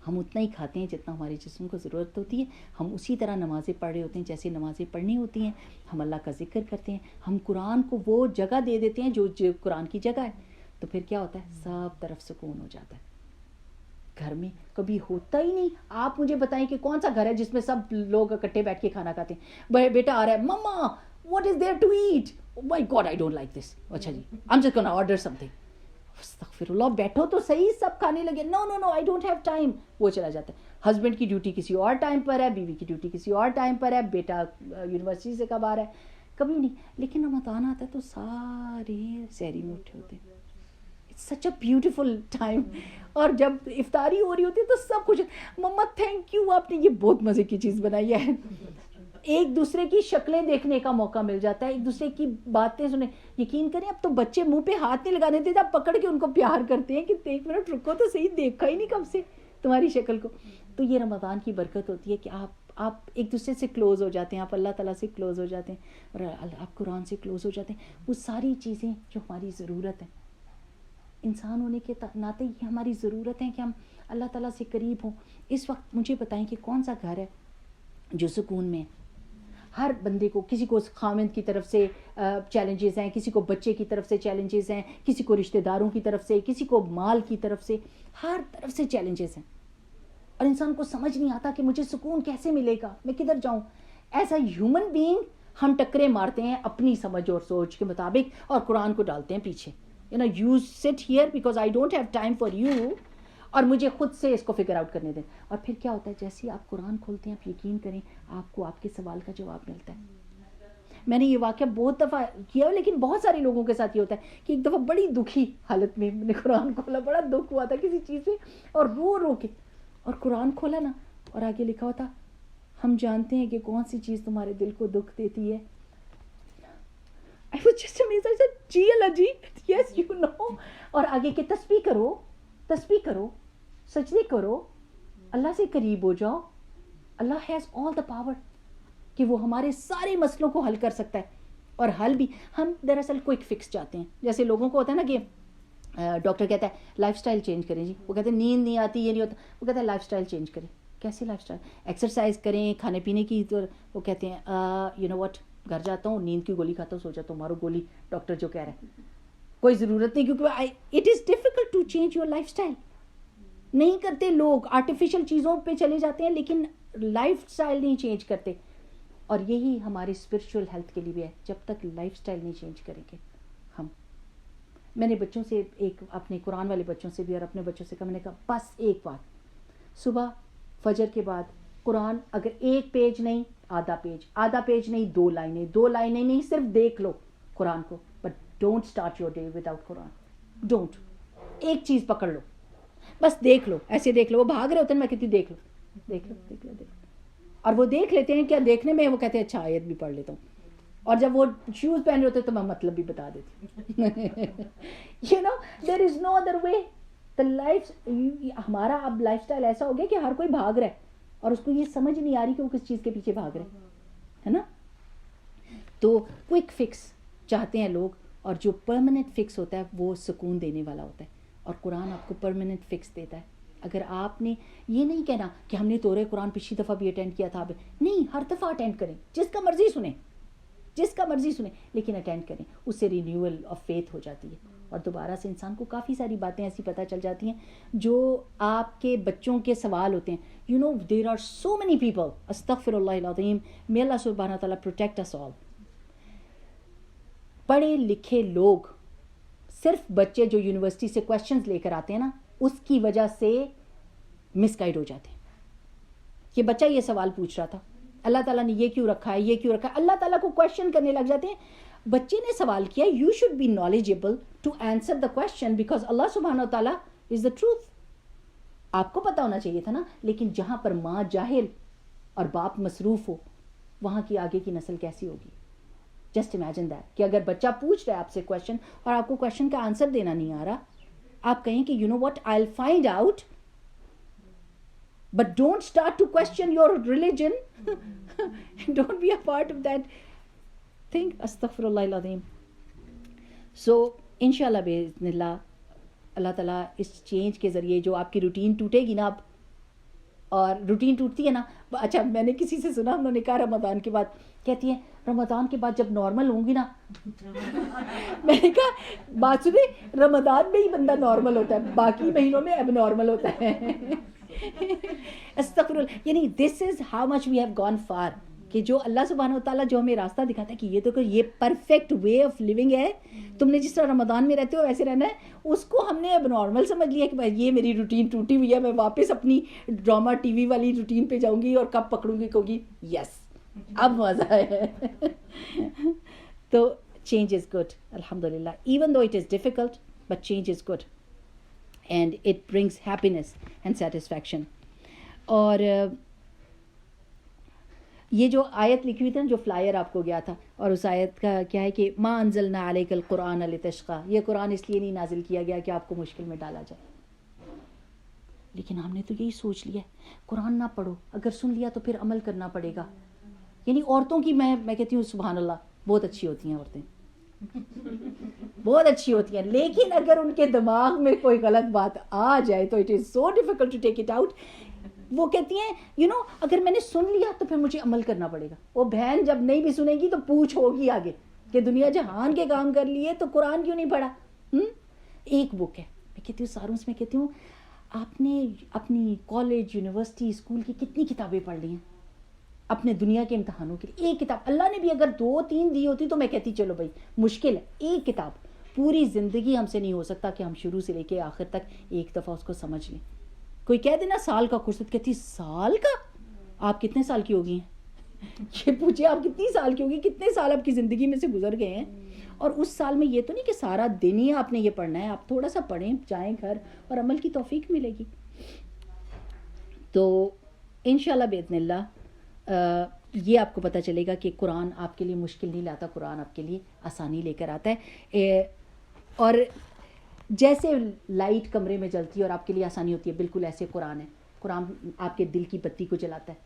A: ہم اتنا ہی کھاتے ہیں جتنا ہمارے جسم کو ضرورت ہوتی ہے, ہم اسی طرح نمازیں پڑھ رہے ہوتے ہیں جیسے نمازیں پڑھنی ہوتی ہیں, ہم اللہ کا ذکر کرتے ہیں, ہم قرآن کو وہ جگہ دے دیتے ہیں جو قرآن کی جگہ ہے. تو پھر کیا ہوتا ہے, سب طرف سکون ہو جاتا ہے. گھر میں کبھی ہوتا ہی نہیں. آپ مجھے بتائیں کہ کون سا گھر ہے جس میں سب لوگ اکٹھے بیٹھ کے کھانا کھاتے ہیں. بیٹا آ رہا ہے, مما what is there to eat, my god I don't like this, اچھا جی I am just gonna order something. استغفر اللہ, بیٹھو تو صحیح, سب کھانے لگے, no no no I don't have time. وہ چلا جاتا ہے. ہسبینڈ کی ڈیوٹی کسی اور ٹائم پر ہے, بیوی کی ڈیوٹی کسی اور ٹائم پر ہے, بیٹا یونیورسٹی سے کب آ رہا ہے, کبھی نہیں. لیکن رمضان آتا ہے تو سارے سحری میں اٹھے ہوتے ہیں. سچ اے بیوٹیفل ٹائم. اور جب افطاری ہو رہی ہوتی ہے تو سب کچھ, مما تھینک یو, آپ نے یہ بہت مزے کی چیز بنائی ہے. ایک دوسرے کی شکلیں دیکھنے کا موقع مل جاتا ہے, ایک دوسرے کی باتیں سنیں. یقین کریں اب تو بچے منہ پہ ہاتھ نہیں لگانے دیتے, آپ پکڑ کے ان کو پیار کرتے ہیں کہ ایک منٹ رکو تو صحیح, دیکھا ہی نہیں کب سے تمہاری شکل کو. تو یہ رمضان کی برکت ہوتی ہے کہ آپ ایک دوسرے سے کلوز ہو جاتے ہیں, آپ اللہ تعالیٰ سے کلوز ہو جاتے ہیں, اور آپ قرآن سے کلوز ہو جاتے ہیں. وہ ساری چیزیں جو ہماری ضرورت ہے انسان ہونے کے ناطے, یہ ہماری ضرورت ہے کہ ہم اللہ تعالیٰ سے قریب ہوں. اس وقت مجھے بتائیں کہ کون سا گھر ہے جو سکون میں ہے. ہر بندے کو, کسی کو خاوند کی طرف سے چیلنجز ہیں, کسی کو بچے کی طرف سے چیلنجز ہیں, کسی کو رشتہ داروں کی طرف سے, کسی کو مال کی طرف سے, ہر طرف سے چیلنجز ہیں. اور انسان کو سمجھ نہیں آتا کہ مجھے سکون کیسے ملے گا, میں کدھر جاؤں. ایز اے ہیومن بینگ ہم ٹکرے مارتے ہیں اپنی سمجھ اور سوچ کے مطابق, اور قرآن کو ڈالتے ہیں پیچھے. you sit here because I don't have time for you, اور مجھے خود سے اس کو فگر آؤٹ کرنے دیں. اور پھر کیا ہوتا ہے, جیسے ہی آپ قرآن کھولتے ہیں, آپ یقین کریں آپ کو آپ کے سوال کا جواب ملتا ہے. میں نے یہ واقعہ بہت دفعہ کیا, لیکن بہت سارے لوگوں کے ساتھ یہ ہوتا ہے کہ ایک دفعہ بڑی دکھی حالت میں نے قرآن کھولا, بڑا دکھ ہوا تھا کسی چیز سے, اور رو کے, اور قرآن کھولا نا, اور آگے لکھا ہوتا ہم جانتے ہیں کہ کون سی چیز تمہارے دل کو دکھ دیتی ہے. I was just amazed. I said, G Allah G, yes you know. اور آگے کہ تسبیح کرو, سجدے کرو, اللہ سے قریب ہو جاؤ. اللہ has all the power کہ وہ ہمارے سارے مسئلوں کو حل کر سکتا ہے. اور حل بھی ہم دراصل کوئک فکس چاہتے ہیں. جیسے لوگوں کو ہوتا ہے نا کہ ڈاکٹر کہتا ہے لائف سٹائل چینج کریں جی, وہ کہتے ہیں نیند نہیں آتی, یہ نہیں ہوتا, وہ کہتا ہے لائف سٹائل چینج کریں. کیسی لائف سٹائل؟ ایکسرسائز کریں, کھانے پینے کی. تو وہ کہتے ہیں یو نو واٹ, گھر جاتا ہوں, نیند کی گولی کھاتا ہوں, سو جاتا ہوں, مارو گولی, ڈاکٹر جو کہہ رہا ہے. کوئی ضرورت نہیں, کیونکہ it is difficult to change your lifestyle. نہیں کرتے لوگ, آرٹیفیشل چیزوں پہ چلے جاتے ہیں لیکن لائف اسٹائل نہیں چینج کرتے. اور یہی ہماری اسپرچل ہیلتھ کے لیے بھی ہے. جب تک لائف اسٹائل نہیں چینج کریں گے ہم. میں نے بچوں سے, ایک اپنے قرآن والے بچوں سے بھی اور اپنے بچوں سے کہا, میں نے کہا بس ایک بات, صبح فجر کے بعد قرآن اگر ایک پیج نہیں, آدھا پیج نہیں, 2 لائنیں نہیں, صرف دیکھ لو قرآن کو. But don't start your day without Quran. Don't, ایک چیز پکڑ لو, بس دیکھ لو, ایسے دیکھ لو. وہ بھاگ رہے ہوتے ہیں, میں کہتی دیکھ لو. اور وہ دیکھ لیتے ہیں, کیا دیکھنے میں, وہ کہتے ہیں اچھا آیت بھی پڑھ لیتا ہوں. اور جب وہ شوز پہن رہے ہوتے ہیں تو میں مطلب بھی بتا دیتی ہوں. You know there is no other way. The life, ہمارا اب لائف اسٹائل ایسا ہو گیا کہ ہر کوئی بھاگ رہا ہے اور اس کو یہ سمجھ نہیں آ رہی کہ وہ کس چیز کے پیچھے بھاگ رہے ہے نا. تو کوئک فکس چاہتے ہیں لوگ, اور جو پرماننٹ فکس ہوتا ہے وہ سکون دینے والا ہوتا ہے. اور قرآن آپ کو پرماننٹ فکس دیتا ہے. اگر آپ نے یہ نہیں کہنا کہ ہم نے دورہ قرآن پچھلی دفعہ بھی اٹینڈ کیا تھا, نہیں, ہر دفعہ اٹینڈ کریں, جس کا مرضی سنیں, لیکن اٹینڈ کریں. اس سے رینیول آف فیتھ ہو جاتی ہے. اور دوبارہ سے انسان کو کافی ساری باتیں ایسی پتہ چل جاتی ہیں جو آپ کے بچوں کے سوال ہوتے ہیں. You know there are so many people, استغفر اللہ العظیم, may اللہ سبحانہ تعالیٰ پروٹیکٹ us all. پڑھے لکھے لوگ, صرف بچے جو یونیورسٹی سے کویشچنز لے کر آتے ہیں نا, اس کی وجہ سے مس گائیڈ ہو جاتے ہیں. یہ بچہ یہ سوال پوچھ رہا تھا, اللہ تعالیٰ نے یہ کیوں رکھا ہے, یہ کیوں رکھا ہے, اللہ تعالیٰ کو کویشچن کرنے لگ جاتے ہیں. بچے نے سوال کیا, you should be knowledgeable to answer the question because اللہ سبحانہ تعالیٰ از دا ٹروتھ. آپ کو پتا ہونا چاہیے تھا نا. لیکن جہاں پر ماں جاہل اور باپ مصروف ہو, وہاں کی آگے کی نسل کیسی ہوگی؟ جسٹ امیجن دیٹ کہ اگر بچہ پوچھ رہا ہے آپ سے کویشچن اور آپ کو کویشچن کا آنسر دینا نہیں آ رہا, آپ کہیں کہ you know what, I will find out, but don't start to question your religion. Don't be a part of that thing. Astaghfirullah al-azim. So inshallah باذن اللہ, اللہ تعالیٰ اس چینج کے ذریعے جو آپ کی روٹین ٹوٹے گی نا اب, اور روٹین ٹوٹتی ہے نا. اچھا, میں نے کسی سے سنا, انہوں نے کہا رمضان کے بعد, کہتی ہیں رمضان کے بعد جب نارمل ہوں گی نا, میں نے کہا بات سنیں, رمضان میں ہی بندہ نارمل ہوتا ہے, باقی مہینوں میں اب نارمل ہوتا ہے. استغفر اللہ. یعنی this is how much we have gone far, کہ جو اللہ سبحانہ و تعالیٰ جو ہمیں راستہ دکھاتا ہے کہ یہ تو یہ پرفیکٹ وے آف لیونگ ہے, تم نے جس طرح رمضان میں رہتے ہو ایسے رہنا ہے, اس کو ہم نے اب نارمل سمجھ لیا کہ بھائی یہ میری روٹین ٹوٹی ہوئی ہے, میں واپس اپنی ڈرامہ ٹی وی والی روٹین پہ جاؤں گی اور کب پکڑوں گی, کہوں گی یس اب مزہ ہے. تو چینج از گڈ الحمد للہ, even though it is difficult but change is good and it brings happiness and satisfaction. اور یہ جو آیت لکھی ہوئی تھی نا, جو فلائر آپ کو گیا تھا, اور اس آیت کا کیا ہے کہ ما انزلنا علیک القرآن لتشقی, یہ قرآن اس لیے نہیں نازل کیا گیا کہ آپ کو مشکل میں ڈالا جائے. لیکن ہم نے تو یہی سوچ لیا ہے قرآن نہ پڑھو, اگر سن لیا تو پھر عمل کرنا پڑے گا. یعنی عورتوں کی میں کہتی ہوں سبحان اللہ, بہت اچھی ہوتی ہیں عورتیں, بہت اچھی ہوتی ہیں, لیکن اگر ان کے دماغ میں کوئی غلط بات آ جائے تو it is so difficult to take it out. وہ کہتی ہیں یو نو اگر میں نے سن لیا تو پھر مجھے عمل کرنا پڑے گا. وہ بہن جب نہیں بھی سنے گی تو پوچھ ہوگی آگے کہ دنیا جہان کے کام کر لیے تو قرآن کیوں نہیں پڑھا. ایک بک ہے, میں کہتی ہوں ساروں میں کہتی ہوں آپ نے اپنی کالج یونیورسٹی اسکول کی کتنی کتابیں پڑھ لی ہیں اپنے دنیا کے امتحانوں کے لیے. ایک کتاب اللہ نے بھی اگر 2-3 دی ہوتی تو میں کہتی چلو بھائی مشکل ہے, ایک کتاب پوری زندگی ہم سے نہیں ہو سکتا کہ ہم شروع سے لے کے آخر تک ایک دفعہ اس کو سمجھ لیں. کوئی کہہ دینا سال کا کورس, کہتی سال کا, آپ کتنے سال کی ہوگی ہیں, یہ پوچھے آپ کتنی سال کی ہوگی, کتنے سال آپ کی زندگی میں سے گزر گئے ہیں. اور اس سال میں یہ تو نہیں کہ سارا دن ہی آپ نے یہ پڑھنا ہے, آپ تھوڑا سا پڑھیں, جائیں گھر, اور عمل کی توفیق ملے گی. تو انشاءاللہ باذن اللہ یہ آپ کو پتہ چلے گا کہ قرآن آپ کے لیے مشکل نہیں لاتا, قرآن آپ کے لیے آسانی لے کر آتا ہے. اور جیسے لائٹ کمرے میں جلتی ہے اور آپ کے لیے آسانی ہوتی ہے, بالکل ایسے قرآن ہے. قرآن آپ کے دل کی بتی کو جلاتا ہے,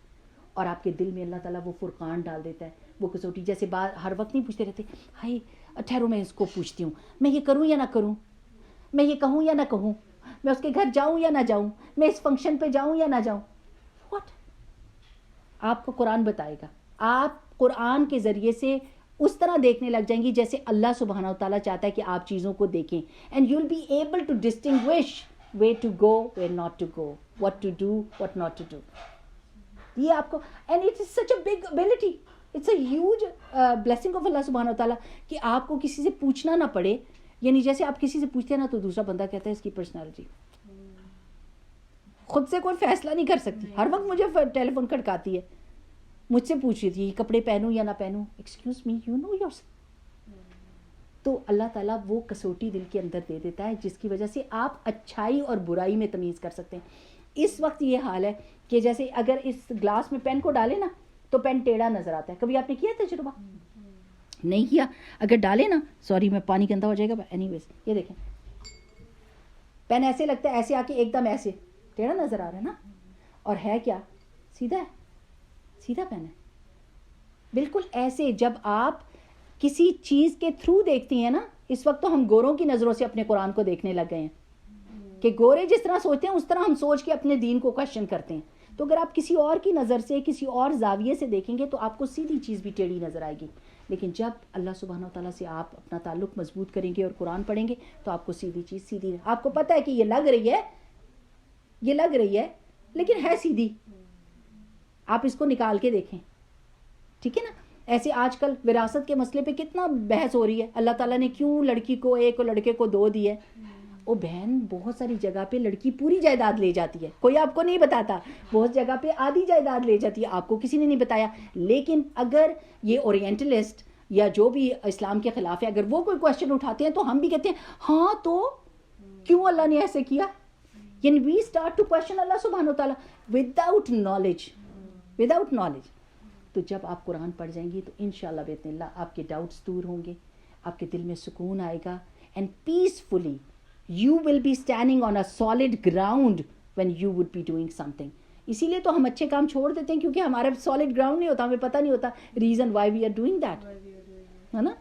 A: اور آپ کے دل میں اللہ تعالیٰ وہ فرقان ڈال دیتا ہے, وہ کسوٹی. جیسے ہر وقت نہیں پوچھتے رہتے ہائی ٹھہرو میں اس کو پوچھتی ہوں, میں یہ کروں یا نہ کروں, میں یہ کہوں یا نہ کہوں, میں اس کے گھر جاؤں یا نہ جاؤں, میں اس فنکشن پہ جاؤں یا نہ جاؤں. واٹ, آپ کو قرآن بتائے گا. آپ قرآن کے ذریعے سے اس طرح دیکھنے لگ جائیں گی جیسے اللہ سبحانہ و تعالیٰ چاہتا ہے کہ آپ چیزوں کو دیکھیں. And you will be able to distinguish way to go, way not to go, what to do, what not to do. یہ آپ کو, and it is such a big ability, it's a huge blessing of اللہ سبحانہ و تعالیٰ کہ آپ کو کسی سے پوچھنا نہ پڑے. یعنی جیسے آپ کسی سے پوچھتے ہیں نا تو دوسرا بندہ کہتا ہے اس کی پرسنالٹی, خود سے کوئی فیصلہ نہیں کر سکتی. ہر وقت مجھے ٹیلی فون کھڑکاتی ہے, مجھ سے پوچھ رہی تھی یہ کپڑے پہنوں یا نہ پہنوں. Excuse me, you know your. تو اللہ تعالیٰ وہ کسوٹی دل کے اندر دے دیتا ہے جس کی وجہ سے آپ اچھائی اور برائی میں تمیز کر سکتے ہیں. اس وقت یہ حال ہے کہ جیسے اگر اس گلاس میں پین کو ڈالے نا تو پین ٹیڑھا نظر آتا ہے. کبھی آپ نے کیا تجربہ؟ نہیں کیا. اگر ڈالے نا, سوری میں پانی گندا ہو جائے گا, اینی ویز یہ دیکھیں پین ایسے لگتا ہے, ایسے آ کے ایک دم ایسے ٹیڑھا نظر آ رہا ہے نا, اور ہے کیا سیدھا ہے, سیدھا پین ہے بالکل ایسے. جب آپ کسی چیز کے تھرو دیکھتی ہیں نا, اس وقت تو ہم گوروں کی نظروں سے اپنے قرآن کو دیکھنے لگ گئے ہیں کہ گورے جس طرح سوچتے ہیں اس طرح ہم سوچ کے اپنے دین کو کویشچن کرتے ہیں. تو اگر آپ کسی اور کی نظر سے کسی اور زاویے سے دیکھیں گے تو آپ کو سیدھی چیز بھی ٹیڑھی نظر آئے گی. لیکن جب اللہ سبحانہ وتعالیٰ سے آپ اپنا تعلق مضبوط کریں گے اور قرآن پڑھیں گے تو آپ کو سیدھی چیز سیدھی, آپ کو پتہ ہے کہ یہ لگ رہی ہے لیکن ہے سیدھی, آپ اس کو نکال کے دیکھیں, ٹھیک ہے نا. ایسے آج کل وراثت کے مسئلے پہ کتنا بحث ہو رہی ہے, اللہ تعالیٰ نے کیوں لڑکی کو ایک اور لڑکے کو 2 دی ہے. وہ بہن بہت ساری جگہ پہ لڑکی پوری جائیداد لے جاتی ہے, کوئی آپ کو نہیں بتاتا, بہت جگہ پہ آدھی جائیداد لے جاتی ہے, آپ کو کسی نے نہیں بتایا. لیکن اگر یہ اورینٹلسٹ یا جو بھی اسلام کے خلاف ہے اگر وہ کوئی کوشچن اٹھاتے ہیں تو ہم بھی کہتے ہیں ہاں تو کیوں اللہ نے ایسے کیا. یعنی وی اسٹارٹ ٹو کوشچن اللہ سبحانہ و تعالیٰ وداؤٹ نالج. تو جب آپ قرآن پڑھ جائیں گی تو انشاءاللہ باذن اللہ آپ کے ڈاؤٹس دور ہوں گے, آپ کے دل میں سکون آئے گا, and peacefully you will be standing on a solid ground when you would be doing something. اسی لیے تو ہم اچھے کام چھوڑ دیتے ہیں کیونکہ ہمارا solid ground نہیں ہوتا, ہمیں پتہ نہیں ہوتا reason why we are doing that, ہے نا.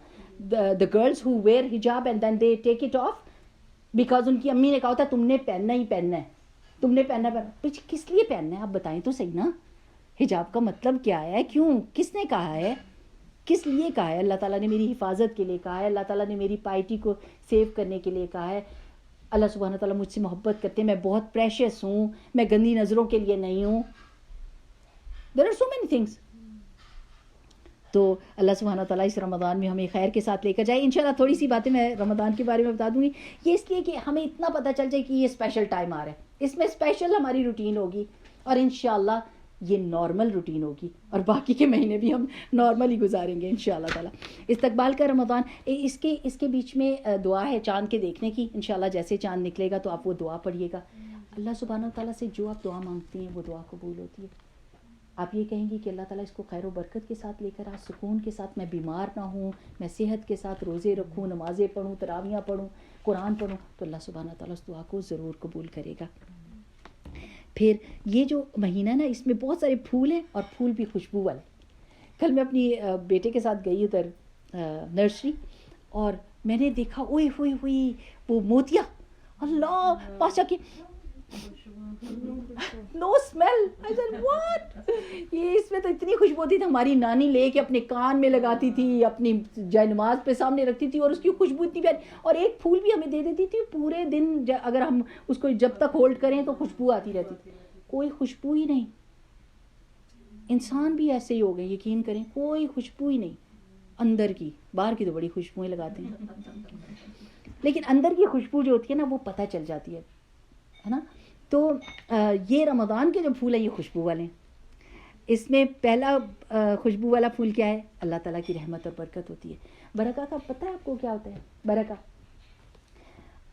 A: the girls who wear hijab and then they take it off because ان کی امی نے کہا ہوتا تم نے پہننا ہی پہننا ہے, تم نے پہننا کس لیے پہننا ہے آپ بتائیں تو صحیح نا. حجاب کا مطلب کیا ہے, کیوں, کس نے کہا ہے, کس لیے کہا ہے. اللہ تعالیٰ نے میری حفاظت کے لیے کہا ہے, اللہ تعالیٰ نے میری پائٹی کو سیو کرنے کے لیے کہا ہے. اللہ سبحانہ تعالیٰ مجھ سے محبت کرتے ہیں, میں بہت پریشیس ہوں, میں گندی نظروں کے لیے نہیں ہوں. There are so many things. تو اللہ سبحانہ تعالیٰ اس رمضان میں ہمیں خیر کے ساتھ لے کر جائے. انشاءاللہ تھوڑی سی باتیں میں رمضان کے بارے میں بتا دوں گی, یہ اس لیے کہ ہمیں اتنا پتہ چل جائے کہ یہ اسپیشل ٹائم آ رہا ہے, اس میں اسپیشل ہماری روٹین ہوگی اور انشاءاللہ یہ نارمل روٹین ہوگی اور باقی کے مہینے بھی ہم نارمل ہی گزاریں گے انشاءاللہ تعالیٰ. استقبال کا رمضان, اس کے بیچ میں دعا ہے چاند کے دیکھنے کی. انشاءاللہ جیسے چاند نکلے گا تو آپ وہ دعا پڑھیے گا. اللہ سبحانہ تعالیٰ سے جو آپ دعا مانگتے ہیں وہ دعا قبول ہوتی ہے. آپ یہ کہیں گی کہ اللہ تعالیٰ اس کو خیر و برکت کے ساتھ لے کر آ, سکون کے ساتھ, میں بیمار نہ ہوں, میں صحت کے ساتھ روزے رکھوں, نمازیں پڑھوں, تراویحاں پڑھوں, قرآن پڑھوں, تو اللہ سبحانہ تعالیٰ اس دعا کو ضرور قبول کرے گا. پھر یہ جو مہینہ نا اس میں بہت سارے پھول ہیں اور پھول بھی خوشبو والے. کل میں اپنی بیٹے کے ساتھ گئی ادھر نرسری اور میں نے دیکھا اوئے ہوئی ہوئی وہ موتیا, اللہ پاشا کی نو اسمیل. I said what, یہ اس میں تو اتنی خوشبو ہوتی تھی, ہماری نانی لے کے اپنے کان میں لگاتی تھی, اپنی جائے نماز پہ سامنے رکھتی تھی اور اس کی خوشبو اتنی پیاری, اور ایک پھول بھی ہمیں دے دیتی تھی پورے دن, اگر ہم اس کو جب تک ہولڈ کریں تو خوشبو آتی رہتی تھی. کوئی خوشبو ہی نہیں. انسان بھی ایسے ہی ہو گئے, یقین کریں کوئی خوشبو ہی نہیں اندر کی. باہر کی تو بڑی خوشبوئیں لگاتے ہیں لیکن اندر کی خوشبو جو ہوتی ہے نا وہ پتہ چل جاتی ہے نا. تو یہ رمضان کے جو پھول ہیں یہ خوشبو والے ہیں. اس میں پہلا خوشبو والا پھول کیا ہے, اللہ تعالیٰ کی رحمت اور برکت ہوتی ہے. برکہ کا پتہ ہے آپ کو کیا ہوتا ہے؟ برکہ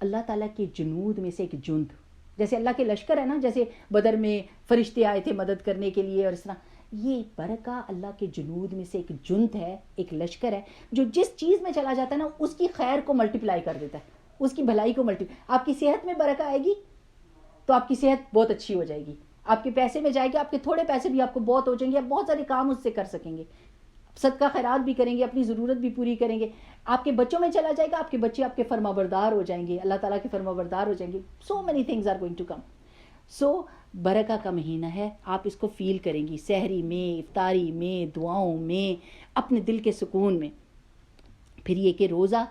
A: اللہ تعالیٰ کے جنود میں سے ایک جند, جیسے اللہ کے لشکر ہے نا, جیسے بدر میں فرشتے آئے تھے مدد کرنے کے لیے اور اس طرح, یہ برکہ اللہ کے جنود میں سے ایک جند ہے, ایک لشکر ہے جو جس چیز میں چلا جاتا ہے نا اس کی خیر کو ملٹیپلائی کر دیتا ہے, اس کی بھلائی کو آپ کی صحت میں برکہ آئے گی تو آپ کی صحت بہت اچھی ہو جائے گی. آپ کے پیسے میں جائے گی, آپ کے تھوڑے پیسے بھی آپ کو بہت ہو جائیں گے, آپ بہت سارے کام اس سے کر سکیں گے, صدقہ خیرات بھی کریں گے, اپنی ضرورت بھی پوری کریں گے. آپ کے بچوں میں چلا جائے گا, آپ کے بچے آپ کے فرما بردار ہو جائیں گے, اللہ تعالیٰ کے فرما بردار ہو جائیں گے. So many things are going to come. So برکہ کا مہینہ ہے, آپ اس کو فیل کریں گی سحری میں, افطاری میں, دعاؤں میں, اپنے دل کے سکون میں. پھر یہ کہ روزہ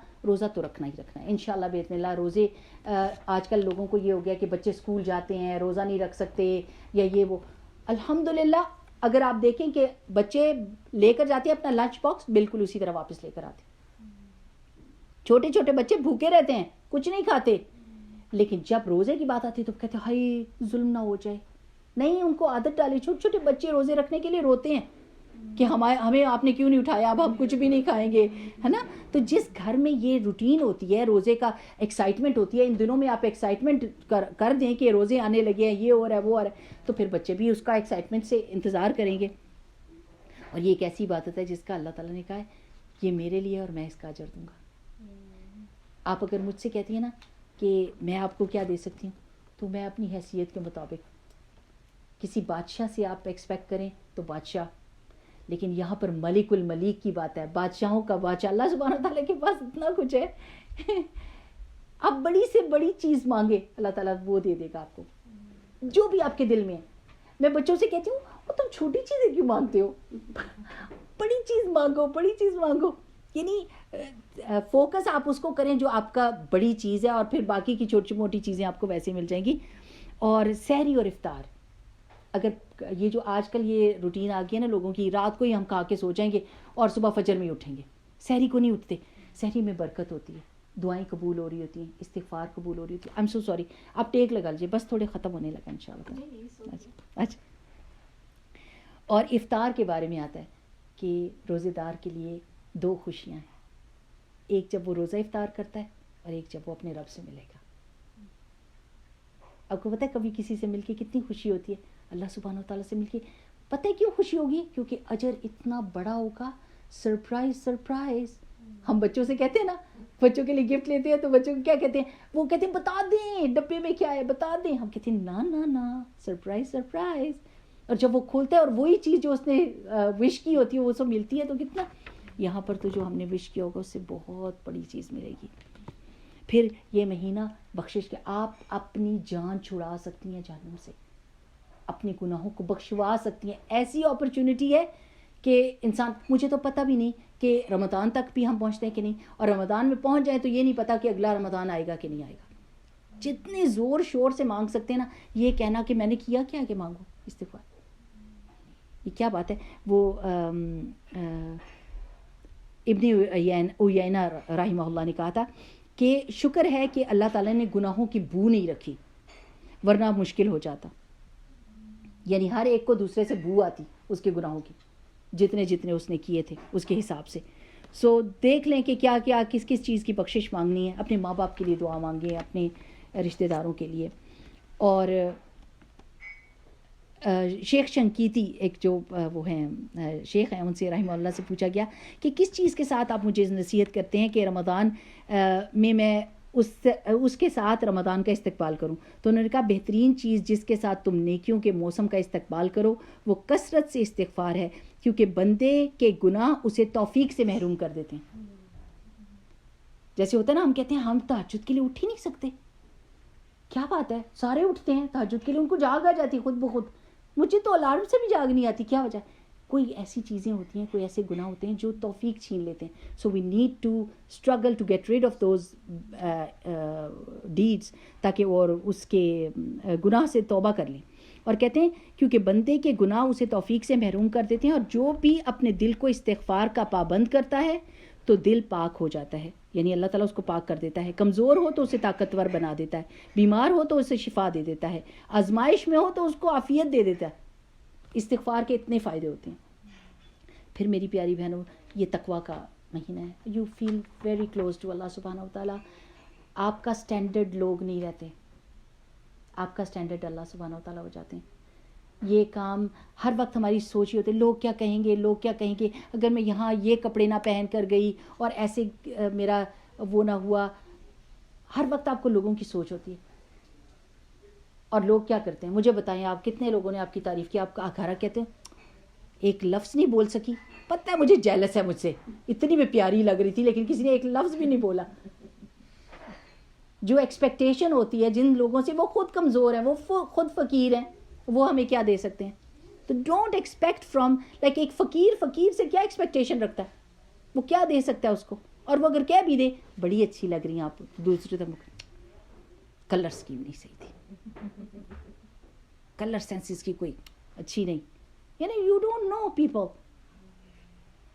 A: تو رکھنا ہی رکھنا ہے انشاءاللہ باذن اللہ. روزے آج کل لوگوں کو یہ ہو گیا کہ بچے اسکول جاتے ہیں روزہ نہیں رکھ سکتے یا یہ وہ. الحمدللہ اگر آپ دیکھیں کہ بچے لے کر جاتے ہیں اپنا لنچ باکس, بالکل اسی طرح واپس لے کر آتے. چھوٹے چھوٹے بچے بھوکے رہتے ہیں, کچھ نہیں کھاتے, لیکن جب روزے کی بات آتی ہے تو کہتے ہیں ہائی ظلم نہ ہو جائے. نہیں, ان کو عادت ڈالی. چھوٹے چھوٹے بچے روزے رکھنے کے لیے روتے ہیں کہ ہمیں آپ نے کیوں نہیں اٹھایا, اب ہم کچھ بھی نہیں کھائیں گے, ہے نا. تو جس گھر میں یہ روٹین ہوتی ہے, روزے کا ایکسائٹمنٹ ہوتی ہے, ان دنوں میں آپ ایکسائٹمنٹ کر دیں کہ روزے آنے لگے ہیں, یہ ہو رہا ہے وہ ہو رہا ہے, تو پھر بچے بھی اس کا ایکسائٹمنٹ سے انتظار کریں گے. اور یہ ایک ایسی عبادت ہے جس کا اللہ تعالیٰ نے کہا ہے یہ میرے لیے اور میں اس کا اجر دوں گا. آپ اگر مجھ سے کہتی ہیں نا کہ میں آپ کو کیا دے سکتی ہوں, تو میں اپنی حیثیت کے مطابق, کسی بادشاہ سے آپ ایکسپیکٹ کریں تو بادشاہ, لیکن یہاں پر ملک الملیک کی بات ہے, بادشاہوں کا بادشاہ. اللہ سبحانہ تعالیٰ کے پاس اتنا کچھ ہے, آپ بڑی سے بڑی چیز مانگے اللہ تعالیٰ وہ دے دے گا آپ کو, جو بھی آپ کے دل میں ہے. میں بچوں سے کہتی ہوں وہ تم چھوٹی چیزیں کیوں مانگتے ہو, بڑی چیز مانگو, بڑی چیز مانگو. یعنی فوکس آپ اس کو کریں جو آپ کا بڑی چیز ہے, اور پھر باقی کی چھوٹی موٹی چیزیں آپ کو ویسے مل جائیں گی. اور سحری اور افطار, اگر یہ جو آج کل یہ روٹین آ گئی ہے نا لوگوں کی, رات کو ہی ہم کھا کے سو جائیں گے اور صبح فجر میں اٹھیں گے, سحری کو نہیں اٹھتے. سحری میں برکت ہوتی ہے, دعائیں قبول ہو رہی ہوتی ہیں, استغفار قبول ہو رہی ہوتی ہے. I'm so sorry, آپ ٹیک لگا لیجیے, بس تھوڑے ختم ہونے لگا انشاءاللہ. اچھا, اور افطار کے بارے میں آتا ہے کہ روزے دار کے لیے 2 خوشیاں ہیں, ایک جب وہ روزہ افطار کرتا ہے اور ایک جب وہ اپنے رب سے ملے گا. آپ کو پتہ ہے کبھی کسی سے مل کے کتنی خوشی ہوتی ہے, اللہ سبحانہ و تعالیٰ سے مل کے. پتہ ہے کیوں خوشی ہوگی؟ کیونکہ اجر اتنا بڑا ہوگا. سرپرائز سرپرائز, ہم بچوں سے کہتے ہیں نا, بچوں کے لیے گفٹ لیتے ہیں تو بچوں کو کیا کہتے ہیں, وہ کہتے ہیں بتا دیں ڈبے میں کیا ہے, بتا دیں. ہم کہتے ہیں نا نا نا, سرپرائز سرپرائز. اور جب وہ کھولتا ہے اور وہی چیز جو اس نے وش کی ہوتی ہے وہ سب ملتی ہے, تو کتنا. یہاں پر تو جو ہم نے وش کیا ہوگا اس سے بہت بڑی چیز ملے گی. پھر یہ مہینہ بخشش کے, آپ اپنی جان چھڑا سکتی ہیں جہنم سے, اپنے گناہوں کو بخشوا سکتی ہیں. ایسی اپرچونٹی ہے کہ انسان, مجھے تو پتہ بھی نہیں کہ رمضان تک بھی ہم پہنچتے ہیں کہ نہیں, اور رمضان میں پہنچ جائیں تو یہ نہیں پتہ کہ اگلا رمضان آئے گا کہ نہیں آئے گا. جتنے زور شور سے مانگ سکتے ہیں نا, یہ کہنا کہ میں نے کیا کیا کہ مانگو استغفار, یہ کیا بات ہے. وہ ابن عیینہ رحمہ اللہ نے کہا تھا کہ شکر ہے کہ اللہ تعالیٰ نے گناہوں کی بو نہیں رکھی, ورنہ مشکل ہو جاتا. یعنی ہر ایک کو دوسرے سے بو آتی اس کے گناہوں کی, جتنے جتنے اس نے کیے تھے اس کے حساب سے. سو دیکھ لیں کہ کیا کیا کس کس چیز کی بخشش مانگنی ہے. اپنے ماں باپ کے لیے دعا مانگیں, اپنے رشتہ داروں کے لیے. اور شیخ شنقیطی ایک جو وہ ہیں شیخ ہیں, ان سے رحمہ اللہ سے پوچھا گیا کہ کس چیز کے ساتھ آپ مجھے نصیحت کرتے ہیں کہ رمضان میں اس کے ساتھ رمضان کا استقبال کروں. تو انہوں نے کہا بہترین چیز جس کے ساتھ تم نیکیوں کے موسم کا استقبال کرو وہ کثرت سے استغفار ہے, کیونکہ بندے کے گناہ اسے توفیق سے محروم کر دیتے ہیں. جیسے ہوتا ہے نا, ہم کہتے ہیں ہم تہجد کے لیے اٹھ ہی نہیں سکتے, کیا بات ہے, سارے اٹھتے ہیں تہجد کے لیے, ان کو جاگ آ جاتی خود بخود. مجھے تو الارم سے بھی جاگ نہیں آتی, کیا وجہ؟ کوئی ایسی چیزیں ہوتی ہیں, کوئی ایسے گناہ ہوتے ہیں جو توفیق چھین لیتے ہیں. So we need to struggle to get rid of those deeds, تاکہ اور اس کے گناہ سے توبہ کر لیں. اور کہتے ہیں کیونکہ بندے کے گناہ اسے توفیق سے محروم کر دیتے ہیں, اور جو بھی اپنے دل کو استغفار کا پابند کرتا ہے تو دل پاک ہو جاتا ہے. یعنی اللہ تعالیٰ اس کو پاک کر دیتا ہے. کمزور ہو تو اسے طاقتور بنا دیتا ہے, بیمار ہو تو اسے شفا دے دیتا ہے, آزمائش میں ہو تو اس کو عافیت دے دیتا ہے. استغفار کے اتنے فائدے ہوتے ہیں. پھر میری پیاری بہنوں, یہ تقویٰ کا مہینہ ہے. You feel very close to اللہ سبحانہ و تعالیٰ. آپ کا سٹینڈرڈ لوگ نہیں رہتے, آپ کا سٹینڈرڈ اللہ سبحانہ و تعالیٰ ہو جاتے ہیں. یہ کام ہر وقت ہماری سوچ ہی ہوتی ہے, لوگ کیا کہیں گے, لوگ کیا کہیں گے, اگر میں یہاں یہ کپڑے نہ پہن کر گئی اور ایسے میرا وہ نہ ہوا. ہر وقت آپ کو لوگوں کی سوچ ہوتی ہے. اور لوگ کیا کرتے ہیں, مجھے بتائیں آپ کتنے لوگوں نے آپ کی تعریف کی, آپ کا آخرا کہتے ہیں ایک لفظ نہیں بول سکی, پتہ ہے مجھے جیلس ہے مجھ سے, اتنی میں پیاری لگ رہی تھی لیکن کسی نے ایک لفظ بھی نہیں بولا. جو ایکسپیکٹیشن ہوتی ہے جن لوگوں سے, وہ خود کمزور ہیں, وہ خود فقیر ہیں, وہ ہمیں کیا دے سکتے ہیں. تو ڈونٹ ایکسپیکٹ فرام, لائک ایک فقیر سے کیا ایکسپیکٹیشن رکھتا ہے, وہ کیا دے سکتا ہے اس کو. اور وہ اگر کہہ بھی دے بڑی اچھی لگ رہی ہیں آپ, دوسرے طرف کلر اسکیم نہیں صحیح تھی, کلر سینسز کی کوئی اچھی نہیں, یعنی یو ڈونٹ نو پیپل.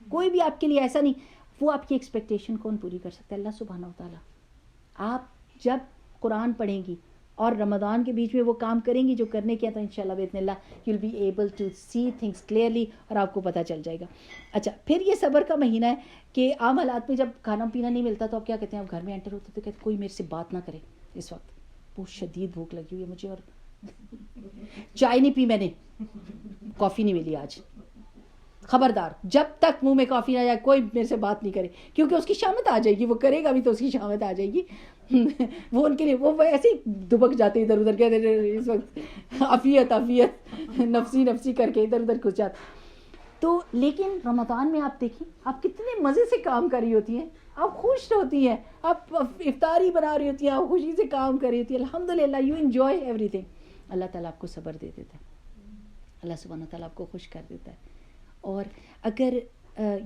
A: کوئی بھی آپ کے لیے ایسا نہیں, وہ آپ کی ایکسپیکٹیشن کون پوری کر سکتا ہے؟ اللہ سبحانہ و تعالیٰ. آپ جب قرآن پڑھیں گی اور رمضان کے بیچ میں وہ کام کریں گی جو کرنے کیا, تو انشاءاللہ باذن اللہ you will be able to see things clearly, اور آپ کو پتہ چل جائے گا. اچھا, پھر یہ صبر کا مہینہ ہے کہ عام حالات میں جب کھانا پینا نہیں ملتا تو آپ کیا کہتے ہیں, آپ گھر میں انٹر ہوتے تو کہتے کوئی میرے سے بات نہ کرے, اس وقت بہت شدید بھوک لگی ہوئی ہے مجھے, اور چائے نہیں پی میں نے, کافی نہیں ملی آج, خبردار جب تک منہ میں کافی نہ جائے کوئی میرے سے بات نہیں کرے, کیونکہ اس کی شامت آ جائے گی, وہ کرے گا بھی تو اس کی شامت آ جائے گی. وہ ان کے لیے وہ ایسے ہی دبک جاتے ادھر ادھر, کہتے ہیں اس وقت عافیت نفسی نفسی کر کے ادھر ادھر گھس جاتے. تو لیکن رمضان میں آپ دیکھیں, آپ کتنے مزے سے کام کر رہی ہوتی ہیں, آپ خوش ہوتی ہیں, آپ افطاری بنا رہی ہوتی ہیں, آپ خوشی سے کام کر رہی ہوتی ہیں, الحمدللہ یو انجوائے ایوری تھنگ. اللہ تعالیٰ آپ کو صبر دے دیتا ہے. اللہ سبحانہ تعالیٰ آپ کو خوش کر دیتا ہے. اور اگر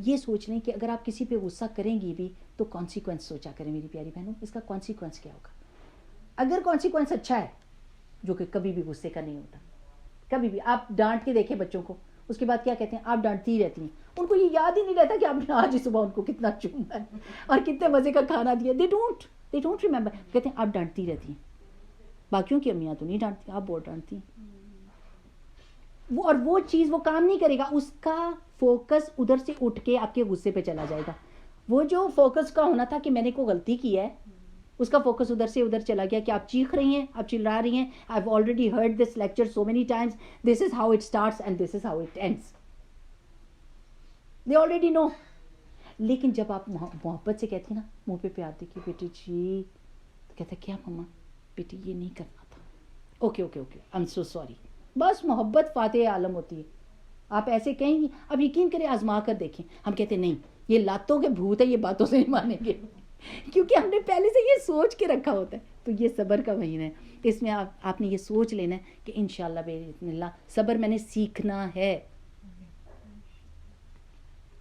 A: یہ سوچ لیں کہ اگر آپ کسی پہ غصہ کریں گی بھی تو کانسیکوینس سوچا کریں میری پیاری بہنوں, اس کا کانسیکوینس کیا ہوگا. اگر کانسیکوینس اچھا ہے, جو کہ کبھی بھی غصے کا نہیں ہوتا, کبھی بھی آپ ڈانٹ کے دیکھیں بچوں کو, اس کے بعد کیا کہتے ہیں, آپ ڈانٹتی رہتی ہیں, ان کو یہ یاد ہی نہیں رہتا کہ آپ نے آج ہی صبح ان کو کتنا چوما ہے اور کتنے مزے کا کھانا دیا. They don't remember. کہتے ہیں آپ ڈانٹتی رہتی ہیں, باقیوں کی امیاں تو نہیں ڈانٹتی, آپ بہت ڈانٹتی ہیں. اور وہ چیز وہ کام نہیں کرے گا, اس کا فوکس ادھر سے اٹھ کے آپ کے غصے پہ چلا جائے گا. وہ جو فوکس کا ہونا تھا کہ میں نے کوئی غلطی کی ہے, اس کا فوکس ادھر سے ادھر چلا گیا کہ آپ چیخ رہی ہیں, آپ چلا رہی ہیں. I've already heard this lecture so many times. This is how it starts and this is how it ends. They already know. لیکن جب آپ محبت سے کہتی ہیں نا, منہ پہ پیار دے کے بیٹی جی, تو کہتا ہے کیا ماما, بیٹی یہ نہیں کرنا تھا, اوکے I'm so sorry. بس محبت فاتح عالم ہوتی ہے. آپ ایسے کہیں گی, اب یقین کریں, آزما کر دیکھیں. ہم کہتے ہیں نہیں, یہ لاتوں کے بھوت ہے, یہ باتوں سے نہیں مانیں گے, کیونکہ ہم نے پہلے سے یہ سوچ کے رکھا ہوتا ہے. تو یہ صبر کا مہینہ ہے, اس میں آپ نے یہ سوچ لینا ہے کہ انشاءاللہ باذن اللہ صبر میں نے سیکھنا ہے.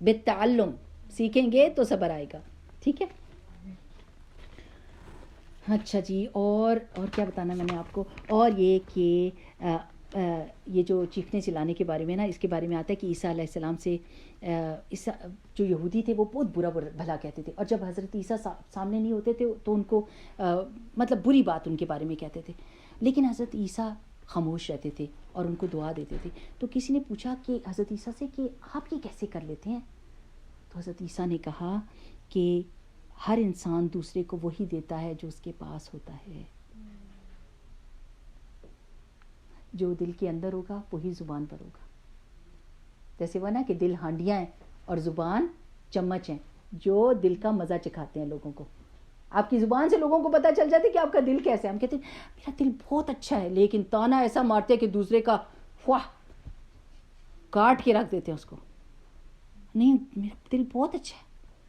A: بالتعلم سیکھیں گے تو صبر آئے گا. ٹھیک ہے, اچھا جی. اور کیا بتانا میں نے آپ کو, اور یہ کہ یہ جو چیخنے چلانے کے بارے میں نا, اس کے بارے میں آتا ہے کہ عیسیٰ علیہ السلام سے جو یہودی تھے وہ بہت برا بھلا کہتے تھے, اور جب حضرت عیسیٰ سامنے نہیں ہوتے تھے تو ان کو مطلب بری بات ان کے بارے میں کہتے تھے. لیکن حضرت عیسیٰ خاموش رہتے تھے اور ان کو دعا دیتے تھے. تو کسی نے پوچھا کہ حضرت عیسیٰ سے کہ آپ یہ کیسے کر لیتے ہیں؟ تو حضرت عیسیٰ نے کہا کہ ہر انسان دوسرے کو وہی دیتا ہے جو اس کے پاس ہوتا ہے. جو دل کے اندر ہوگا وہی زبان پر ہوگا. جیسے وہ نا کہ دل ہانڈیاں ہیں اور زبان چمچ ہیں, جو دل کا مزہ چکھاتے ہیں لوگوں کو. آپ کی زبان سے لوگوں کو پتہ چل جاتا ہے کہ آپ کا دل کیسے ہے. ہم کہتے ہیں میرا دل بہت اچھا ہے, لیکن تانا ایسا مارتے ہیں کہ دوسرے کا واہ کاٹ کے رکھ دیتے ہیں اس کو. نہیں, میرا دل بہت اچھا ہے.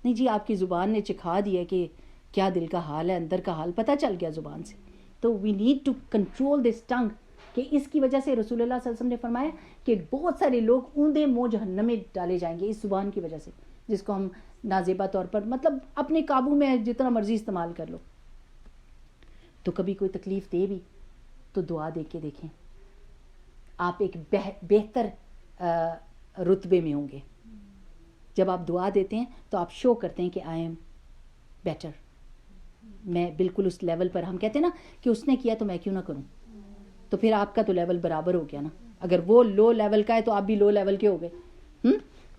A: نہیں جی, آپ کی زبان نے چکھا دیا کہ کیا دل کا حال ہے, اندر کا حال پتہ چل گیا زبان سے. تو we need to control this tongue, کہ اس کی وجہ سے رسول اللہ صلی اللہ علیہ وسلم نے فرمایا کہ بہت سارے لوگ اوندے منہ جہنم میں ڈالے جائیں گے اس زبان کی وجہ سے, جس کو ہم نازیبا طور پر مطلب اپنے قابو میں جتنا مرضی استعمال کر لو. تو کبھی کوئی تکلیف دے بھی تو دعا دے کے دیکھیں, آپ ایک بہتر رتبے میں ہوں گے. جب آپ دعا دیتے ہیں تو آپ شو کرتے ہیں کہ آئی ایم بیٹر, میں بالکل اس لیول پر. ہم کہتے ہیں نا کہ اس نے کیا تو میں کیوں نہ کروں, تو پھر آپ کا تو لیول برابر ہو گیا نا. اگر وہ لو لیول کا ہے تو آپ بھی لو لیول کے ہو گئے.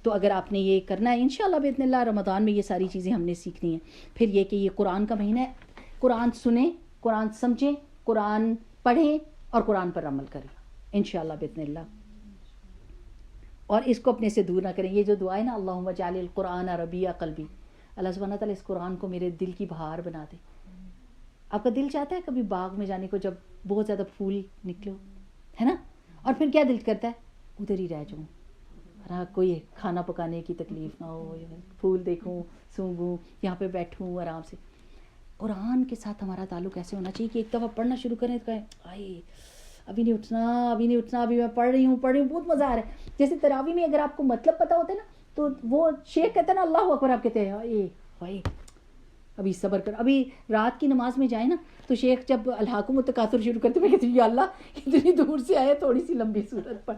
A: تو اگر آپ نے یہ کرنا ہے انشاءاللہ باذن اللہ, رمضان میں یہ ساری چیزیں ہم نے سیکھنی ہیں. پھر یہ کہ یہ قرآن کا مہینہ ہے, قرآن سنیں, قرآن سمجھیں, قرآن پڑھیں اور قرآن پر عمل کریں انشاءاللہ باذن اللہ. اور اس کو اپنے سے دور نہ کریں. یہ جو دعا ہے نا, اللہم اجعل القرآن ربیع قلبی, اللہ سبحانہ تعالیٰ اس قرآن کو میرے دل کی بہار بنا دے. آپ کا دل چاہتا ہے کبھی باغ میں جانے کو جب بہت زیادہ پھول نکلو, ہے نا, اور پھر کیا دل کرتا ہے ادھر ہی رہ جاؤں, کوئی کھانا پکانے کی تکلیف نہ ہو, پھول دیکھوں, سونگھوں, یہاں پہ بیٹھوں آرام سے. قرآن کے ساتھ ہمارا تعلق ایسے ہونا چاہیے کہ ایک دفعہ پڑھنا شروع کریں تو کہیں آئے ابھی نہیں اٹھنا, ابھی میں پڑھ رہی ہوں, بہت مزہ آ رہا ہے. جیسے تراویح میں اگر آپ کو مطلب پتہ ہوتا ہے نا, تو وہ شیخ کہتا ہے نا اللہ اکبر, آپ کہتے ہیں ابھی صبر کر. ابھی رات کی نماز میں جائیں نا, تو شیخ جب الحاکم التکاثر شروع کرتے میں کہتی ہوں یا اللہ اتنی دور سے آئے, تھوڑی سی لمبی سورت پڑھ.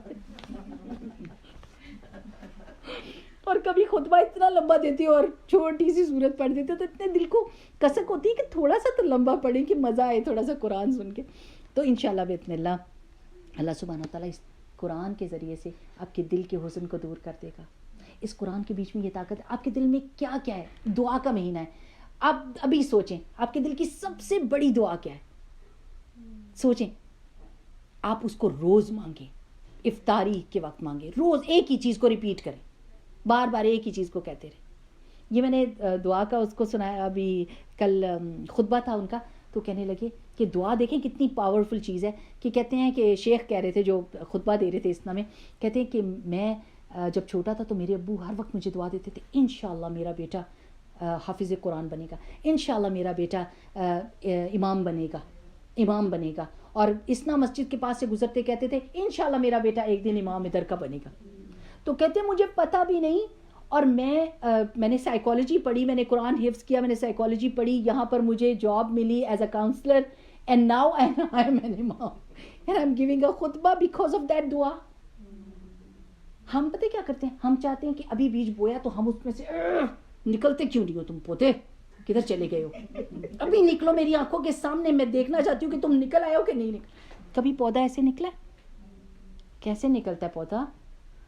A: اور کبھی خطبہ اتنا لمبا دیتی اور چھوٹی سی سورت پڑھ دیتے, تو اتنے دل کو کسک ہوتی ہے کہ تھوڑا سا تو لمبا پڑھیں کہ مزہ آئے تھوڑا سا قرآن سن کے. تو انشاءاللہ باذن اللہ سبحانہ تعالیٰ اس قرآن کے ذریعے سے آپ کے دل کے حزن کو دور کر دے گا. اس قرآن کے بیچ میں یہ طاقت ہے. آپ کے دل میں کیا کیا ہے, دعا کا مہینہ ہے. آپ ابھی سوچیں آپ کے دل کی سب سے بڑی دعا کیا ہے, سوچیں. آپ اس کو روز مانگیں, افطاری کے وقت مانگیں, روز ایک ہی چیز کو ریپیٹ کریں, بار بار ایک ہی چیز کو کہتے رہیں. یہ میں نے دعا کا اس کو سنایا, ابھی کل خطبہ تھا ان کا, تو کہنے لگے کہ دعا دیکھیں کتنی پاورفل چیز ہے. کہ کہتے ہیں کہ شیخ کہہ رہے تھے جو خطبہ دے رہے تھے اسنا میں, کہتے ہیں کہ میں جب چھوٹا تھا تو میرے ابو ہر وقت مجھے دعا دیتے تھے, انشاءاللہ میرا بیٹا حافظ قرآن بنے گا, انشاءاللہ میرا بیٹا امام بنے گا. اور اسنا مسجد کے پاس سے گزرتے کہتے تھے انشاءاللہ میرا بیٹا ایک دن امام ادھر کا بنے گا. تو کہتے مجھے پتہ بھی نہیں, اور میں نے سائیکالوجی پڑھی, میں نے قرآن حفظ کیا, میں نے سائیکالوجی پڑھی, یہاں پر مجھے جاب ملی as a counsellor, and now I am an imam and I am giving a خطبہ بیکاز آف دیٹ دعا. ہم پتہ کیا کرتے ہیں, ہم چاہتے ہیں کہ ابھی بیج بویا تو ہم اس میں سے نکلتے کیوں نہیں ہو تم پوتے, کدھر چلے گئے ہو, ابھی نکلو میری آنکھوں کے سامنے, میں دیکھنا چاہتی ہوں کہ تم نکل آئے ہو کہ نہیں نکل. کبھی پودا ایسے نکلا؟ کیسے نکلتا ہے پودا؟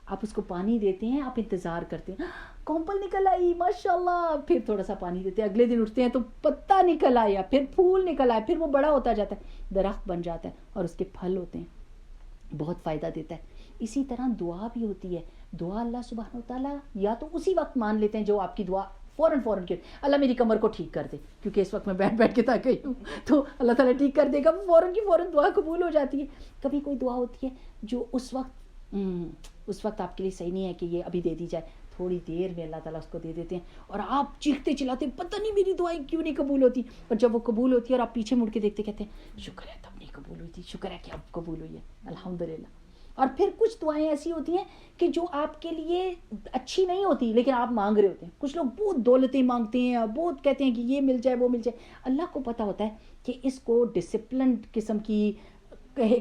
A: آپ اس کو پانی دیتے ہیں, آپ انتظار کرتے ہیں کومپل نکل آئی ماشاء اللہ, پھر تھوڑا سا پانی دیتے ہیں, اگلے دن اٹھتے ہیں تو پتا نکل آیا, پھر پھول نکل آیا, پھر وہ بڑا ہوتا جاتا ہے, درخت بن جاتا ہے اور اس کے پھل ہوتے ہیں, بہت فائدہ دیتا ہے. اسی طرح دعا بھی ہوتی ہے. دعا اللہ سبحانہ و تعالیٰ یا تو اسی وقت مان لیتے ہیں جو آپ کی دعا فوراً کے, اللہ میری کمر کو ٹھیک کر دے کیونکہ اس وقت میں بیٹھ کے تھک گئی ہوں, تو اللہ تعالیٰ ٹھیک کر دے گا, فوراً کی فوراً دعا قبول ہو جاتی ہے. کبھی کوئی دعا ہوتی ہے جو اس وقت آپ کے لیے صحیح نہیں ہے کہ یہ ابھی دے دی جائے, تھوڑی دیر میں اللہ تعالیٰ اس کو دے دیتے ہیں, اور آپ چیختے چلاتے پتہ نہیں میری دعائیں کیوں نہیں قبول ہوتی, اور جب وہ قبول ہوتی ہے اور آپ پیچھے مڑ کے دیکھتے کہتے ہیں شکر ہے تب نہیں قبول ہوئی تھی, شکر ہے کہ اب قبول ہوئی ہے الحمدللہ. اور پھر کچھ دعائیں ایسی ہوتی ہیں کہ جو آپ کے لیے اچھی نہیں ہوتی لیکن آپ مانگ رہے ہوتے ہیں. کچھ لوگ بہت دولتیں مانگتے ہیں, بہت کہتے ہیں کہ یہ مل جائے وہ مل جائے. اللہ کو پتہ ہوتا ہے کہ اس کو ڈسپلنڈ قسم کی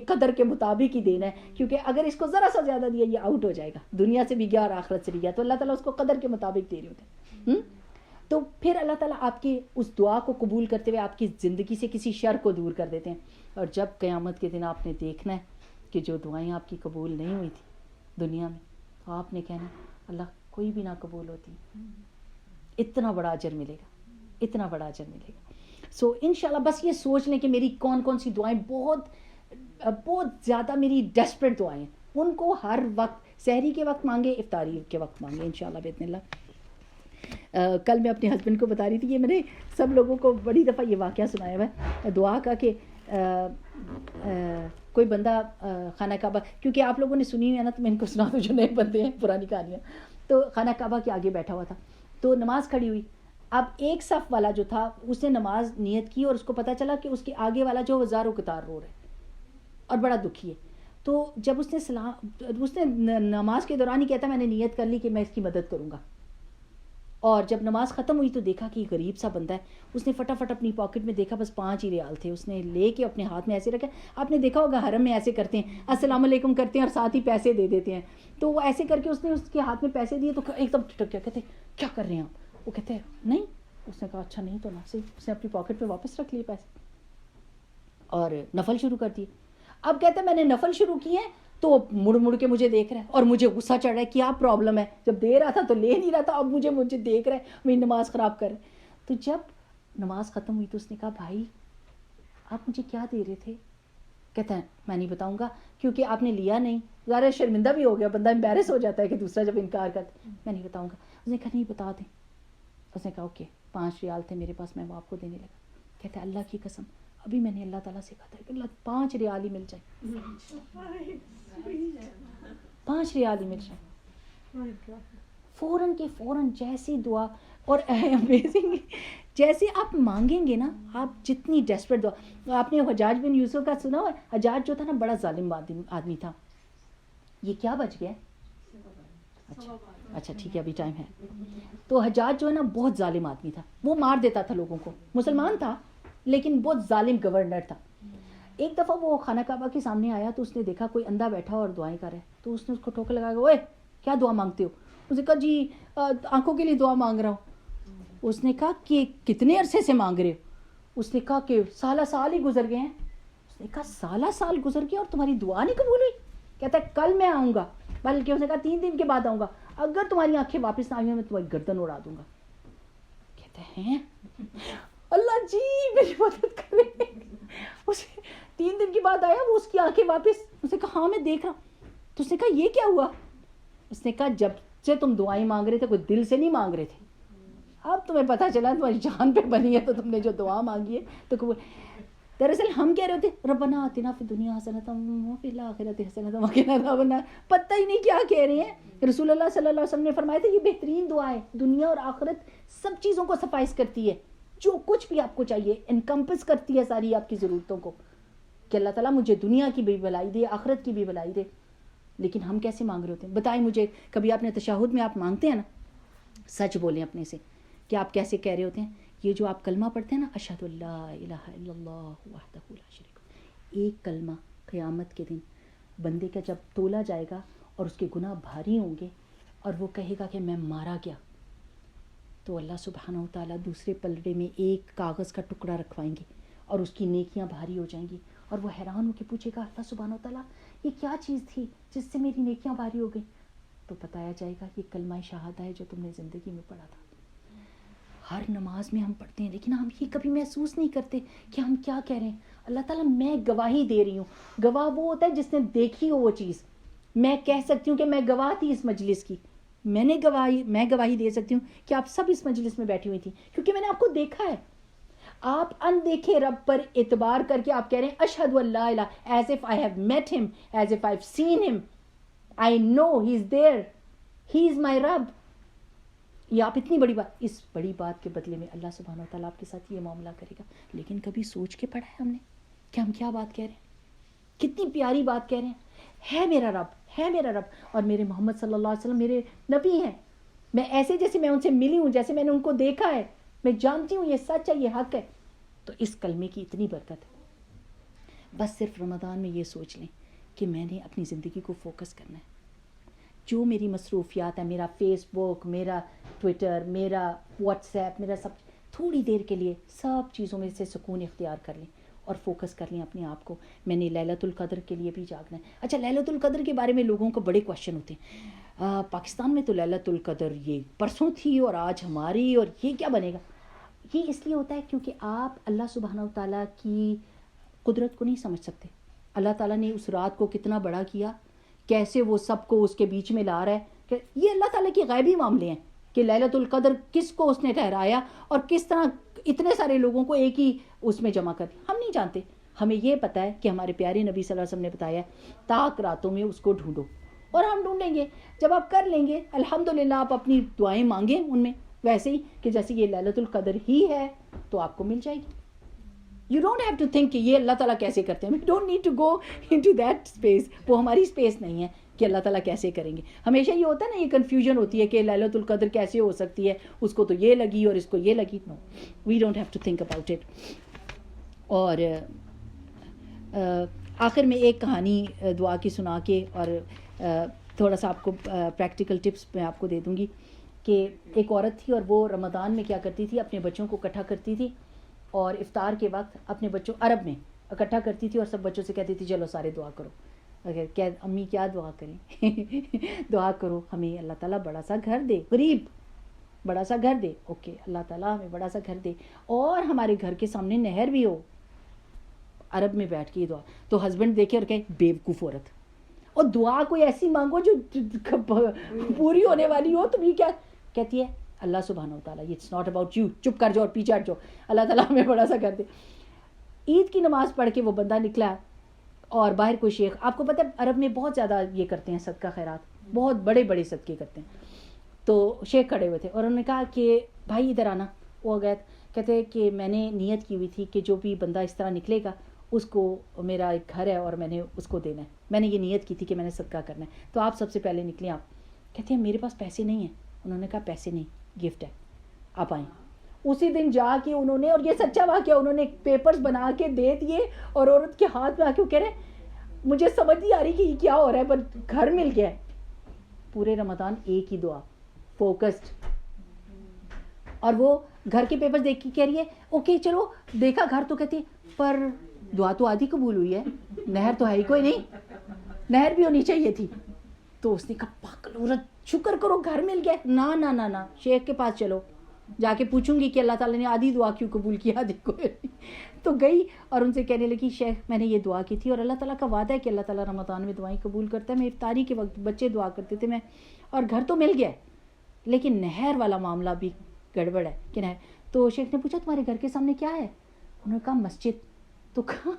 A: قدر کے مطابق ہی دینا ہے, کیونکہ اگر اس کو ذرا سا زیادہ دیا یہ آؤٹ ہو جائے گا, دنیا سے بھی گیا اور آخرت سے بھی گیا, تو اللہ تعالیٰ اس کو قدر کے مطابق دے رہے ہوتے ہیں. تو پھر اللہ تعالیٰ آپ کی اس دعا کو قبول کرتے ہوئے آپ کی زندگی سے کسی شر کو دور کر دیتے ہیں. اور جب قیامت کے دن آپ نے دیکھنا ہے کہ جو دعائیں آپ کی قبول نہیں ہوئی تھی دنیا میں, تو آپ نے کہنا اللہ کوئی بھی نہ قبول ہوتی, اتنا بڑا اجر ملے گا, اتنا بڑا اجر ملے گا. سو انشاءاللہ بس یہ سوچ لیں کہ میری کون کون سی دعائیں بہت زیادہ میری ڈیسپریٹ دعائیں ہیں, ان کو ہر وقت سحری کے وقت مانگے, افطاری کے وقت مانگے انشاءاللہ باذن اللہ. کل میں اپنے ہسبینڈ کو بتا رہی تھی, یہ میں نے سب لوگوں کو بڑی دفعہ یہ واقعہ سنایا ہوا ہے دعا کا, کہ کوئی بندہ خانہ کعبہ, کیونکہ آپ لوگوں نے سنی ہے نا تو میں ان کو سنا دوں جو نئے بندے ہیں, پرانی کہانیاں. تو خانہ کعبہ کے آگے بیٹھا ہوا تھا, تو نماز کھڑی ہوئی. اب ایک صف والا جو تھا اس نے نماز نیت کی, اور اس کو پتہ چلا کہ اس کے آگے والا جو ہزاروں قطار رو رہا ہے اور بڑا دکھی ہے. تو جب اس نے نماز کے دوران ہی کہتا میں نے نیت کر لی کہ میں اس کی مدد کروں گا, اور جب نماز ختم ہوئی تو دیکھا کہ غریب سا بندہ ہے. اس نے فٹافٹ اپنی پاکٹ میں دیکھا بس 5 ہی ریال تھے, اس نے لے کے اپنے ہاتھ میں ایسے رکھا. آپ نے دیکھا ہوگا حرم میں ایسے کرتے ہیں, السلام علیکم کرتے ہیں اور ساتھ ہی پیسے دے دیتے ہیں. تو وہ ایسے کر کے اس نے اس کے ہاتھ میں پیسے دیے تو ایک دم ٹھٹک گیا, کہتے کیا کر رہے ہیں آپ؟ وہ کہتے ہیں نہیں. اس نے کہا اچھا نہیں تو نہ صحیح. اس نے اپنی پاکٹ میں واپس رکھ لیے پیسے اور نفل شروع کر دیے. اب کہتے ہیں میں نے نفل شروع کیے تو مڑ کے مجھے دیکھ رہا ہے اور مجھے غصہ چڑھ رہا ہے, کیا پرابلم ہے, جب دے رہا تھا تو لے نہیں رہا تھا, اب مجھے دیکھ رہا ہے, میری نماز خراب کر رہا ہے. تو جب نماز ختم ہوئی تو اس نے کہا بھائی آپ مجھے کیا دے رہے تھے؟ کہتا ہے میں نہیں بتاؤں گا کیونکہ آپ نے لیا نہیں, ذرا شرمندہ بھی ہو گیا, بندہ امبیرس ہو جاتا ہے کہ دوسرا جب انکار کرتا, میں نہیں بتاؤں گا. اس نے کہا نہیں بتا دیں. اس نے کہا اوکے 5 ریال تھے میرے پاس, میں وہ آپ کو دینے لگا. کہتا ہے اللہ کی قسم ابھی میں نے اللہ تعالیٰ سے کہا تھا کہ اللہ 5 ریال ہی مل جائے, 5 ریال ہی مل جائے. فوراً کے فوراً جیسی دعا. اور امیزنگ جیسے آپ مانگیں گے نا, آپ جتنی ڈیسپریٹ دعا. آپ نے حجاج بن یوسف کا سنا ہوا, حجاج جو تھا نا بڑا ظالم آدمی تھا. یہ کیا بچ گیا؟ اچھا ٹھیک ہے ابھی ٹائم ہے. تو حجاج جو ہے نا بہت ظالم آدمی تھا, وہ مار دیتا تھا لوگوں کو, مسلمان تھا لیکن بہت ظالم گورنر تھا. ایک دفعہ وہ خانہ کعبہ کے سامنے آیا تو اس نے دیکھا کوئی اندھا بیٹھا اور دعائیں کر رہا ہے. تو اس نے اس کو ٹھوکر لگا کے اوئے کیا دعا مانگتے ہو؟ اس نے کہا جی آنکھوں کے لیے دعا مانگ رہا ہوں. اس نے کہا کہ کتنے عرصے سے مانگ رہے ہو؟ اس نے کہا کہ سال ہی گزر گئے ہیں. اس نے کہا سال گزر گئے اور تمہاری دعا نہیں قبول ہوئی؟ کہتا ہے کل میں آؤں گا, بلکہ اس نے کہا 3 دن کے بعد آؤں گا, اگر تمہاری آنکھیں واپس نہ آئی میں تمہاری گردن اڑا دوں گا. کہتے ہیں اللہ جی میری مدد کرے. اسے 3 دن کے بعد آیا, وہ اس کی آنکھیں واپس. اس نے کہا ہاں میں دیکھ رہا. تو اس نے کہا یہ کیا ہوا؟ اس نے کہا جب سے تم دعائیں مانگ رہے تھے کوئی دل سے نہیں مانگ رہے تھے, اب تمہیں پتہ چلا تمہاری جان پہ بنی ہے تو تم نے جو دعا مانگی ہے تو قبول. دراصل ہم کہہ رہے ہوتے ربنا آتنا فی الدنیا حسنۃ وفی الآخرۃ حسنۃ وقنا عذاب النار, پتہ ہی نہیں کیا کہہ رہے ہیں. رسول اللہ صلی اللہ علیہ وسلم نے فرمایا تھا یہ بہترین دعا ہے, دنیا اور آخرت سب چیزوں کو سفائز کرتی ہے, جو کچھ بھی آپ کو چاہیے انکمپس کرتی ہے ساری آپ کی ضرورتوں کو. کہ اللہ تعالیٰ مجھے دنیا کی بھی بھلائی دے, آخرت کی بھی بھلائی دے. لیکن ہم کیسے مانگ رہے ہوتے ہیں؟ بتائیں مجھے, کبھی آپ نے تشہد میں آپ مانگتے ہیں نا, سچ بولیں اپنے سے کہ آپ کیسے کہہ رہے ہوتے ہیں؟ یہ جو آپ کلمہ پڑھتے ہیں نا, اشہد اللہ الہ الا اللہ وحدہ لا شریک لہ, ایک کلمہ قیامت کے دن بندے کا جب تولا جائے گا اور اس کے گناہ بھاری ہوں گے اور وہ کہے گا کہ میں مارا گیا, تو اللہ سبحانہ و تعالیٰ دوسرے پلڑے میں ایک کاغذ کا ٹکڑا رکھوائیں گے اور اس کی نیکیاں بھاری ہو جائیں گی, اور وہ حیران ہو کے پوچھے گا اللہ سبحانہ و تعالیٰ یہ کیا چیز تھی جس سے میری نیکیاں بھاری ہو گئی؟ تو بتایا جائے گا یہ کلمہ شہادہ ہے جو تم نے زندگی میں پڑھا تھا. ہر نماز میں ہم پڑھتے ہیں لیکن ہم یہ کبھی محسوس نہیں کرتے کہ ہم کیا کہہ رہے ہیں. اللہ تعالیٰ میں گواہی دے رہی ہوں. گواہ وہ ہوتا ہے جس نے دیکھی ہو وہ چیز. میں کہہ سکتی ہوں کہ میں گواہ تھی اس مجلس کی, میں گواہی دے سکتی ہوں کہ آپ سب اس مجلس میں بیٹھی ہوئی تھی کیونکہ میں نے آپ کو دیکھا ہے. آپ اندیکھے رب پر اعتبار کر کے آپ کہہ رہے ہیں اشہد اللہ الہ, as if I have met him, as if I have seen him, I know he is there, ہی از مائی رب. یہ آپ اتنی بڑی بات, اس بڑی بات کے بدلے میں اللہ سبحانہ و تعالیٰ آپ کے ساتھ یہ معاملہ کرے گا. لیکن کبھی سوچ کے پڑھا ہے ہم نے کہ ہم کیا بات کہہ رہے ہیں؟ کتنی پیاری بات کہہ رہے ہیں. ہے میرا رب, ہے میرا رب, اور میرے محمد صلی اللہ علیہ وسلم میرے نبی ہیں. میں ایسے جیسے میں ان سے ملی ہوں, جیسے میں نے ان کو دیکھا ہے, میں جانتی ہوں یہ سچ ہے, یہ حق ہے. تو اس کلمے کی اتنی برکت ہے. بس صرف رمضان میں یہ سوچ لیں کہ میں نے اپنی زندگی کو فوکس کرنا ہے. جو میری مصروفیات ہیں, میرا فیس بک, میرا ٹویٹر, میرا واٹس ایپ, میرا سب, تھوڑی دیر کے لیے سب چیزوں میں سے سکون اختیار کر لیں اور فوکس کر لیں اپنے آپ کو. میں نے لیلۃ القدر کے لیے بھی جاگنا ہے. اچھا, لیلۃ القدر کے بارے میں لوگوں کو بڑے کوشچن ہوتے ہیں. پاکستان میں تو لیلۃ القدر یہ پرسوں تھی اور آج ہماری, اور یہ کیا بنے گا؟ یہ اس لیے ہوتا ہے کیونکہ آپ اللہ سبحانہ و تعالیٰ کی قدرت کو نہیں سمجھ سکتے. اللہ تعالیٰ نے اس رات کو کتنا بڑا کیا, کیسے وہ سب کو اس کے بیچ میں لا رہا ہے. کہ یہ اللہ تعالیٰ کی غیبی معاملے ہیں کہ لیلۃ القدر کس کو اس نے ٹھہرایا اور کس طرح اتنے سارے لوگوں کو ایک ہی اس میں جمع کر. ہم نہیں جانتے. ہمیں یہ پتہ ہے کہ ہمارے پیارے نبی صلی اللہ علیہ وسلم نے بتایا ہے تاک راتوں میں اس کو ڈھونڈو, اور ہم ڈھونڈیں گے. جب آپ کر لیں گے الحمدللہ, آپ اپنی دعائیں مانگیں ان میں ویسے ہی کہ جیسے یہ لیلۃ القدر ہی ہے تو آپ کو مل جائے گی. You don't have to think کہ یہ اللہ تعالیٰ کیسے کرتے ہیں. We don't need to go into that space. وہ ہماری اسپیس نہیں ہے کہ اللہ تعالیٰ کیسے کریں گے. ہمیشہ یہ ہوتا ہے نا, یہ کنفیوژن ہوتی ہے کہ لیلۃ القدر کیسے ہو سکتی ہے, اس کو تو یہ لگی اور اس کو یہ لگی. No, we don't have to think about it. اور آخر میں ایک کہانی دعا کی سنا کے اور تھوڑا سا آپ کو پریکٹیکل ٹپس میں آپ کو دے دوں گی کہ ایک عورت تھی اور وہ رمضان میں کیا کرتی تھی, اپنے بچوں کو اکٹھا کرتی تھی اور افطار کے وقت اپنے بچوں, عرب میں اکٹھا کرتی تھی اور سب بچوں سے کہتی تھی چلو سارے دعا کرو. اگر کیا امی کیا دعا کریں دعا کرو ہمیں اللہ تعالیٰ بڑا سا گھر دے, غریب بڑا سا گھر دے. اوکے, اللہ تعالیٰ ہمیں بڑا سا گھر دے اور ہمارے گھر کے سامنے نہر بھی ہو. عرب میں بیٹھ کے یہ دعا. تو ہسبینڈ دیکھے اور کہے بیوقوف عورت, اور دعا کوئی ایسی مانگو جو پوری ہونے والی ہو. تم یہ کیا کہتی ہے؟ اللہ سبحانہ و تعالیٰ, اٹس ناٹ اباؤٹ یو, چپ کر جاؤ اور پیچھے ہٹ جاؤ, اللہ تعالیٰ ہمیں بڑا سا کر دے. عید کی نماز پڑھ کے وہ بندہ نکلا اور باہر کوئی شیخ, آپ کو پتہ ہے عرب میں بہت زیادہ یہ کرتے ہیں صدقہ خیرات, بہت بڑے بڑے صدقے کرتے ہیں. تو شیخ کھڑے ہوئے تھے اور انہوں نے کہا کہ بھائی ادھر آنا. وہ گئے, کہتے ہیں کہ میں نے نیت کی ہوئی تھی کہ جو بھی بندہ اس طرح نکلے گا اس کو, میرا ایک گھر ہے اور میں نے اس کو دینا ہے, میں نے یہ نیت کی تھی کہ میں نے صدقہ کرنا ہے, تو آپ سب سے پہلے نکلیں. آپ کہتے ہیں میرے پاس پیسے نہیں ہیں. انہوں نے کہا پیسے نہیں, گفٹ ہے, آپ آئیں. اسی دن جا کے انہوں نے, اور یہ سچا واقعہ, انہوں نے پیپرز بنا کے دے دیے اور عورت کے ہاتھ میں آ کے وہ کہہ رہے مجھے سمجھ نہیں آ رہی کہ یہ کیا ہو رہا ہے, پر گھر مل گیا ہے. پورے رمضان ایک ہی دعا, فوکسڈ. اور وہ گھر کے پیپر دیکھ کے کہہ رہی ہے اوکے چلو دیکھا گھر, تو کہتی پر دعا تو آدھی قبول ہوئی ہے, نہر تو ہے ہی کوئی نہیں, نہر بھی ہونی چاہیے تھی. تو اس نے کہا پاگل عورت, شکر کرو گھر مل گیا. نا نا نا نا, شیخ کے پاس چلو, جا کے پوچھوں گی کہ اللہ تعالیٰ نے آدھی دعا کیوں قبول کیا, دیکھو. تو گئی اور ان سے کہنے لگی شیخ میں نے یہ دعا کی تھی اور اللہ تعالیٰ کا وعدہ ہے کہ اللہ تعالیٰ رمضان میں دعائیں قبول کرتا ہے. میں افطاری کے وقت بچے دعا کرتے تھے, میں اور گھر تو مل گیا لیکن نہر والا معاملہ بھی گڑبڑ ہے کہ نہر. تو شیخ نے پوچھا تمہارے گھر کے سامنے کیا ہے؟ انہوں نے کہا مسجد. تو کہا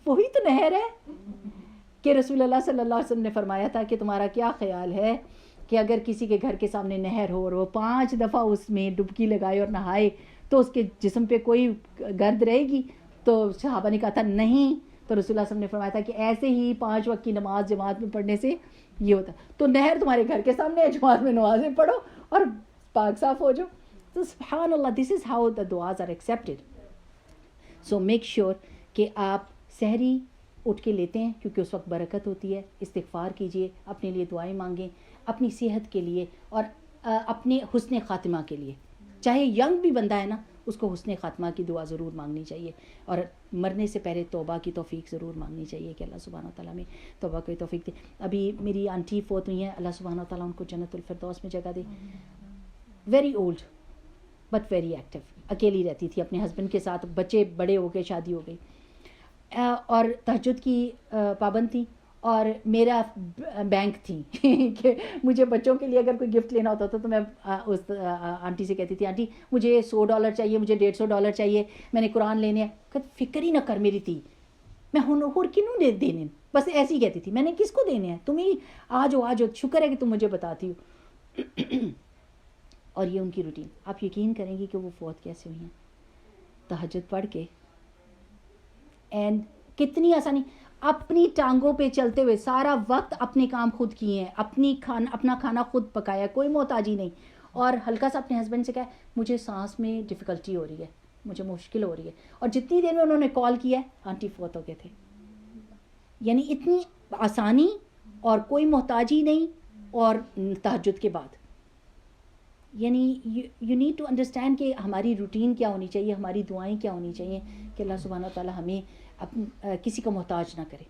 A: وہی تو نہر ہے کہ رسول اللہ صلی اللہ علیہ وسلم نے فرمایا تھا کہ تمہارا کیا خیال ہے کہ اگر کسی کے گھر کے سامنے نہر ہو اور وہ 5 دفعہ اس میں ڈبکی لگائے اور نہائے تو اس کے جسم پہ کوئی گرد رہے گی؟ تو صحابہ نے کہا تھا نہیں, تو رسول اللہ صلی اللہ علیہ وسلم نے فرمایا تھا کہ ایسے ہی 5 وقت کی نماز جماعت میں پڑھنے سے یہ ہوتا ہے. تو نہر تمہارے گھر کے سامنے ہے, جماعت میں نمازیں پڑھو اور پاک صاف ہو جاؤ. تو سبحان اللہ, دس از ہاؤ دا دعاز are accepted. So make sure کہ آپ سحری اٹھ کے لیتے ہیں, کیونکہ اس وقت برکت ہوتی ہے. استغفار کیجئے, اپنے لیے دعائیں مانگیں, اپنی صحت کے لیے اور اپنے حسن خاتمہ کے لیے. چاہے ینگ بھی بندہ ہے نا, اس کو حسن خاتمہ کی دعا ضرور مانگنی چاہیے, اور مرنے سے پہلے توبہ کی توفیق ضرور مانگنی چاہیے کہ اللہ سبحانہ تعالیٰ میں توبہ کی توفیق دے. ابھی میری آنٹی فوت ہوئی ہیں, اللہ سبحانہ تعالیٰ ان کو جنت الفردوس میں جگہ دے. Very old but very active, اکیلی رہتی تھی اپنے ہسبینڈ کے ساتھ, بچے بڑے ہو گئے, شادی ہو گئی, اور تہجد کی پابند تھی, اور میرا بینک تھی کہ مجھے بچوں کے لیے اگر کوئی گفٹ لینا ہوتا تھا تو میں اس آنٹی سے کہتی تھی, آنٹی مجھے $100 چاہیے, مجھے $150 چاہیے, میں نے قرآن لینے ہیں. کہتی فکر ہی نہ کر میری تھی, میں ہور کنوں دینے, بس ایسی ہی کہتی تھی, میں نے کس کو دینے ہیں, تم ہی آج ہو, شکر ہے کہ تم مجھے بتاتی ہو. اور یہ ان کی روٹین. آپ یقین کریں گی کہ وہ فوت کیسے ہوئی ہیں, تہجد پڑھ کے, اینڈ کتنی آسانی, اپنی ٹانگوں پہ چلتے ہوئے سارا وقت اپنے کام خود کیے ہیں, اپنا کھانا خود پکایا, کوئی محتاجی نہیں. اور ہلکا سا اپنے ہسبینڈ سے کہا مجھے سانس میں ڈیفیکلٹی ہو رہی ہے, مجھے مشکل ہو رہی ہے, اور جتنی دیر میں انہوں نے کال کیا ہے آنٹی فوت ہو گئے تھے. یعنی اتنی آسانی اور کوئی محتاجی نہیں, اور تہجد کے بعد. یعنی یو نیڈ ٹو انڈرسٹینڈ کہ ہماری روٹین کیا ہونی چاہیے, ہماری دعائیں کیا ہونی چاہیے, کہ اللہ سبحانہ تعالیٰ ہمیں کسی کا محتاج نہ کرے,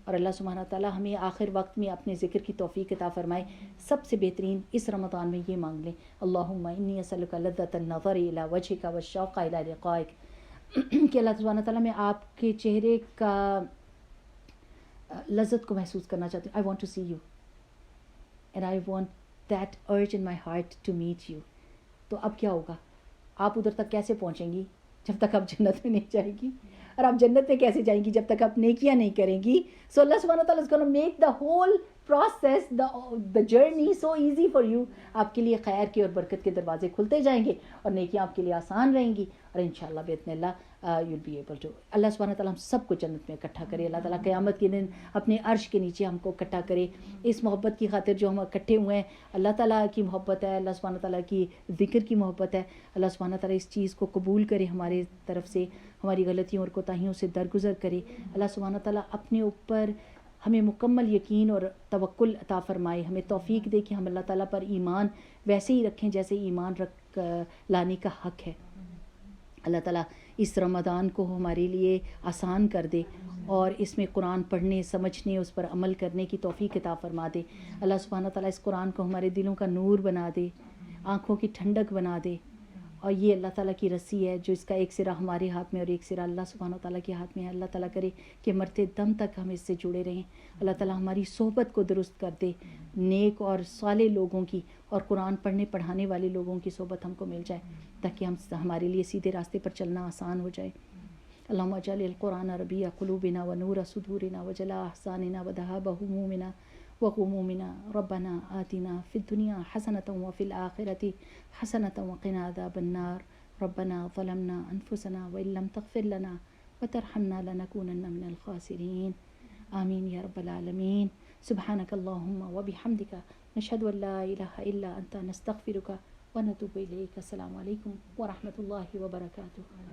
A: اور اللہ سبحانہ تعالیٰ ہمیں آخر وقت میں اپنے ذکر کی توفیق عطا فرمائے. سب سے بہترین اس رمضان میں یہ مانگ لیں, اللہم انی اسألک لذۃ النظر الی وجہک والشوق الی لقائک, کہ اللہ سبحانہ تعالیٰ میں آپ کے چہرے کا لذت کو محسوس کرنا چاہتی ہوں. I want to see you and I want that urge in my heart to meet you. تو اب کیا ہوگا, آپ ادھر تک کیسے پہنچیں گی جب تک آپ جنت میں نہیں جائیں گی, اور آپ جنت میں کیسے جائیں گی جب تک آپ نیکیاں نہیں کریں گی. سو اللہ سبحانہ تعالیٰ is going to make the whole process, the journey so easy for you. آپ کے لیے خیر کے اور برکت کے دروازے کھلتے جائیں گے, اور نیکیاں آپ کے لیے آسان رہیں گی, اور انشاءاللہ باذن اللہ you'll be able to. اللہ سبحانہ تعالیٰ ہم سب کو جنت میں اکٹھا کرے. اللہ تعالیٰ قیامت کے دن اپنے عرش کے نیچے ہم کو اکٹھا کرے. اس محبت کی خاطر جو ہم اکٹھے ہوئے ہیں, اللہ تعالیٰ کی محبت ہے, اللہ سبحانہ تعالیٰ کی ذکر کی محبت ہے. اللہ سبحانہ تعالیٰ اس چیز کو قبول کرے ہمارے طرف سے, ہماری غلطیوں اور کوتاہیوں سے درگزر کرے. اللہ سبحانہ تعالیٰ اپنے اوپر ہمیں مکمل یقین اور توکل عطا فرمائے, ہمیں توفیق دے کہ ہم اللہ تعالیٰ پر ایمان ویسے ہی رکھیں جیسے ایمان رکھ لانے کا حق ہے. اللہ تعالیٰ اس رمضان کو ہمارے لیے آسان کر دے, اور اس میں قرآن پڑھنے, سمجھنے, اس پر عمل کرنے کی توفیق عطا فرما دے. اللہ سبحانہ تعالیٰ اس قرآن کو ہمارے دلوں کا نور بنا دے, آنکھوں کی ٹھنڈک بنا دے. اور یہ اللہ تعالیٰ کی رسی ہے جو اس کا ایک سرا ہمارے ہاتھ میں اور ایک سرا اللہ سبحانہ تعالیٰ کے ہاتھ میں ہے. اللہ تعالیٰ کرے کہ مرتے دم تک ہم اس سے جڑے رہیں. اللہ تعالیٰ ہماری صحبت کو درست کر دے, نیک اور صالح لوگوں کی اور قرآن پڑھنے پڑھانے والے لوگوں کی صحبت ہم کو مل جائے, تاکہ ہمارے لیے سیدھے راستے پر چلنا آسان ہو جائے. اللہم اجعل القرآن ربیع قلوبنا ونور صدورنا وجلاء احزاننا وذهاب همومنا وغمومنا. ربنا آتنا في الدنيا حسنة وفي الآخرة حسنة وقنا عذاب النار. ربنا ظلمنا أنفسنا وإن لم تغفر لنا وترحمنا لنكونن من الخاسرين. آمين يا رب العالمين. سبحانك اللهم وبحمدك نشهد أن لا إله إلا أنت نستغفرك ونتوب إليك. السلام عليكم ورحمة الله وبركاته.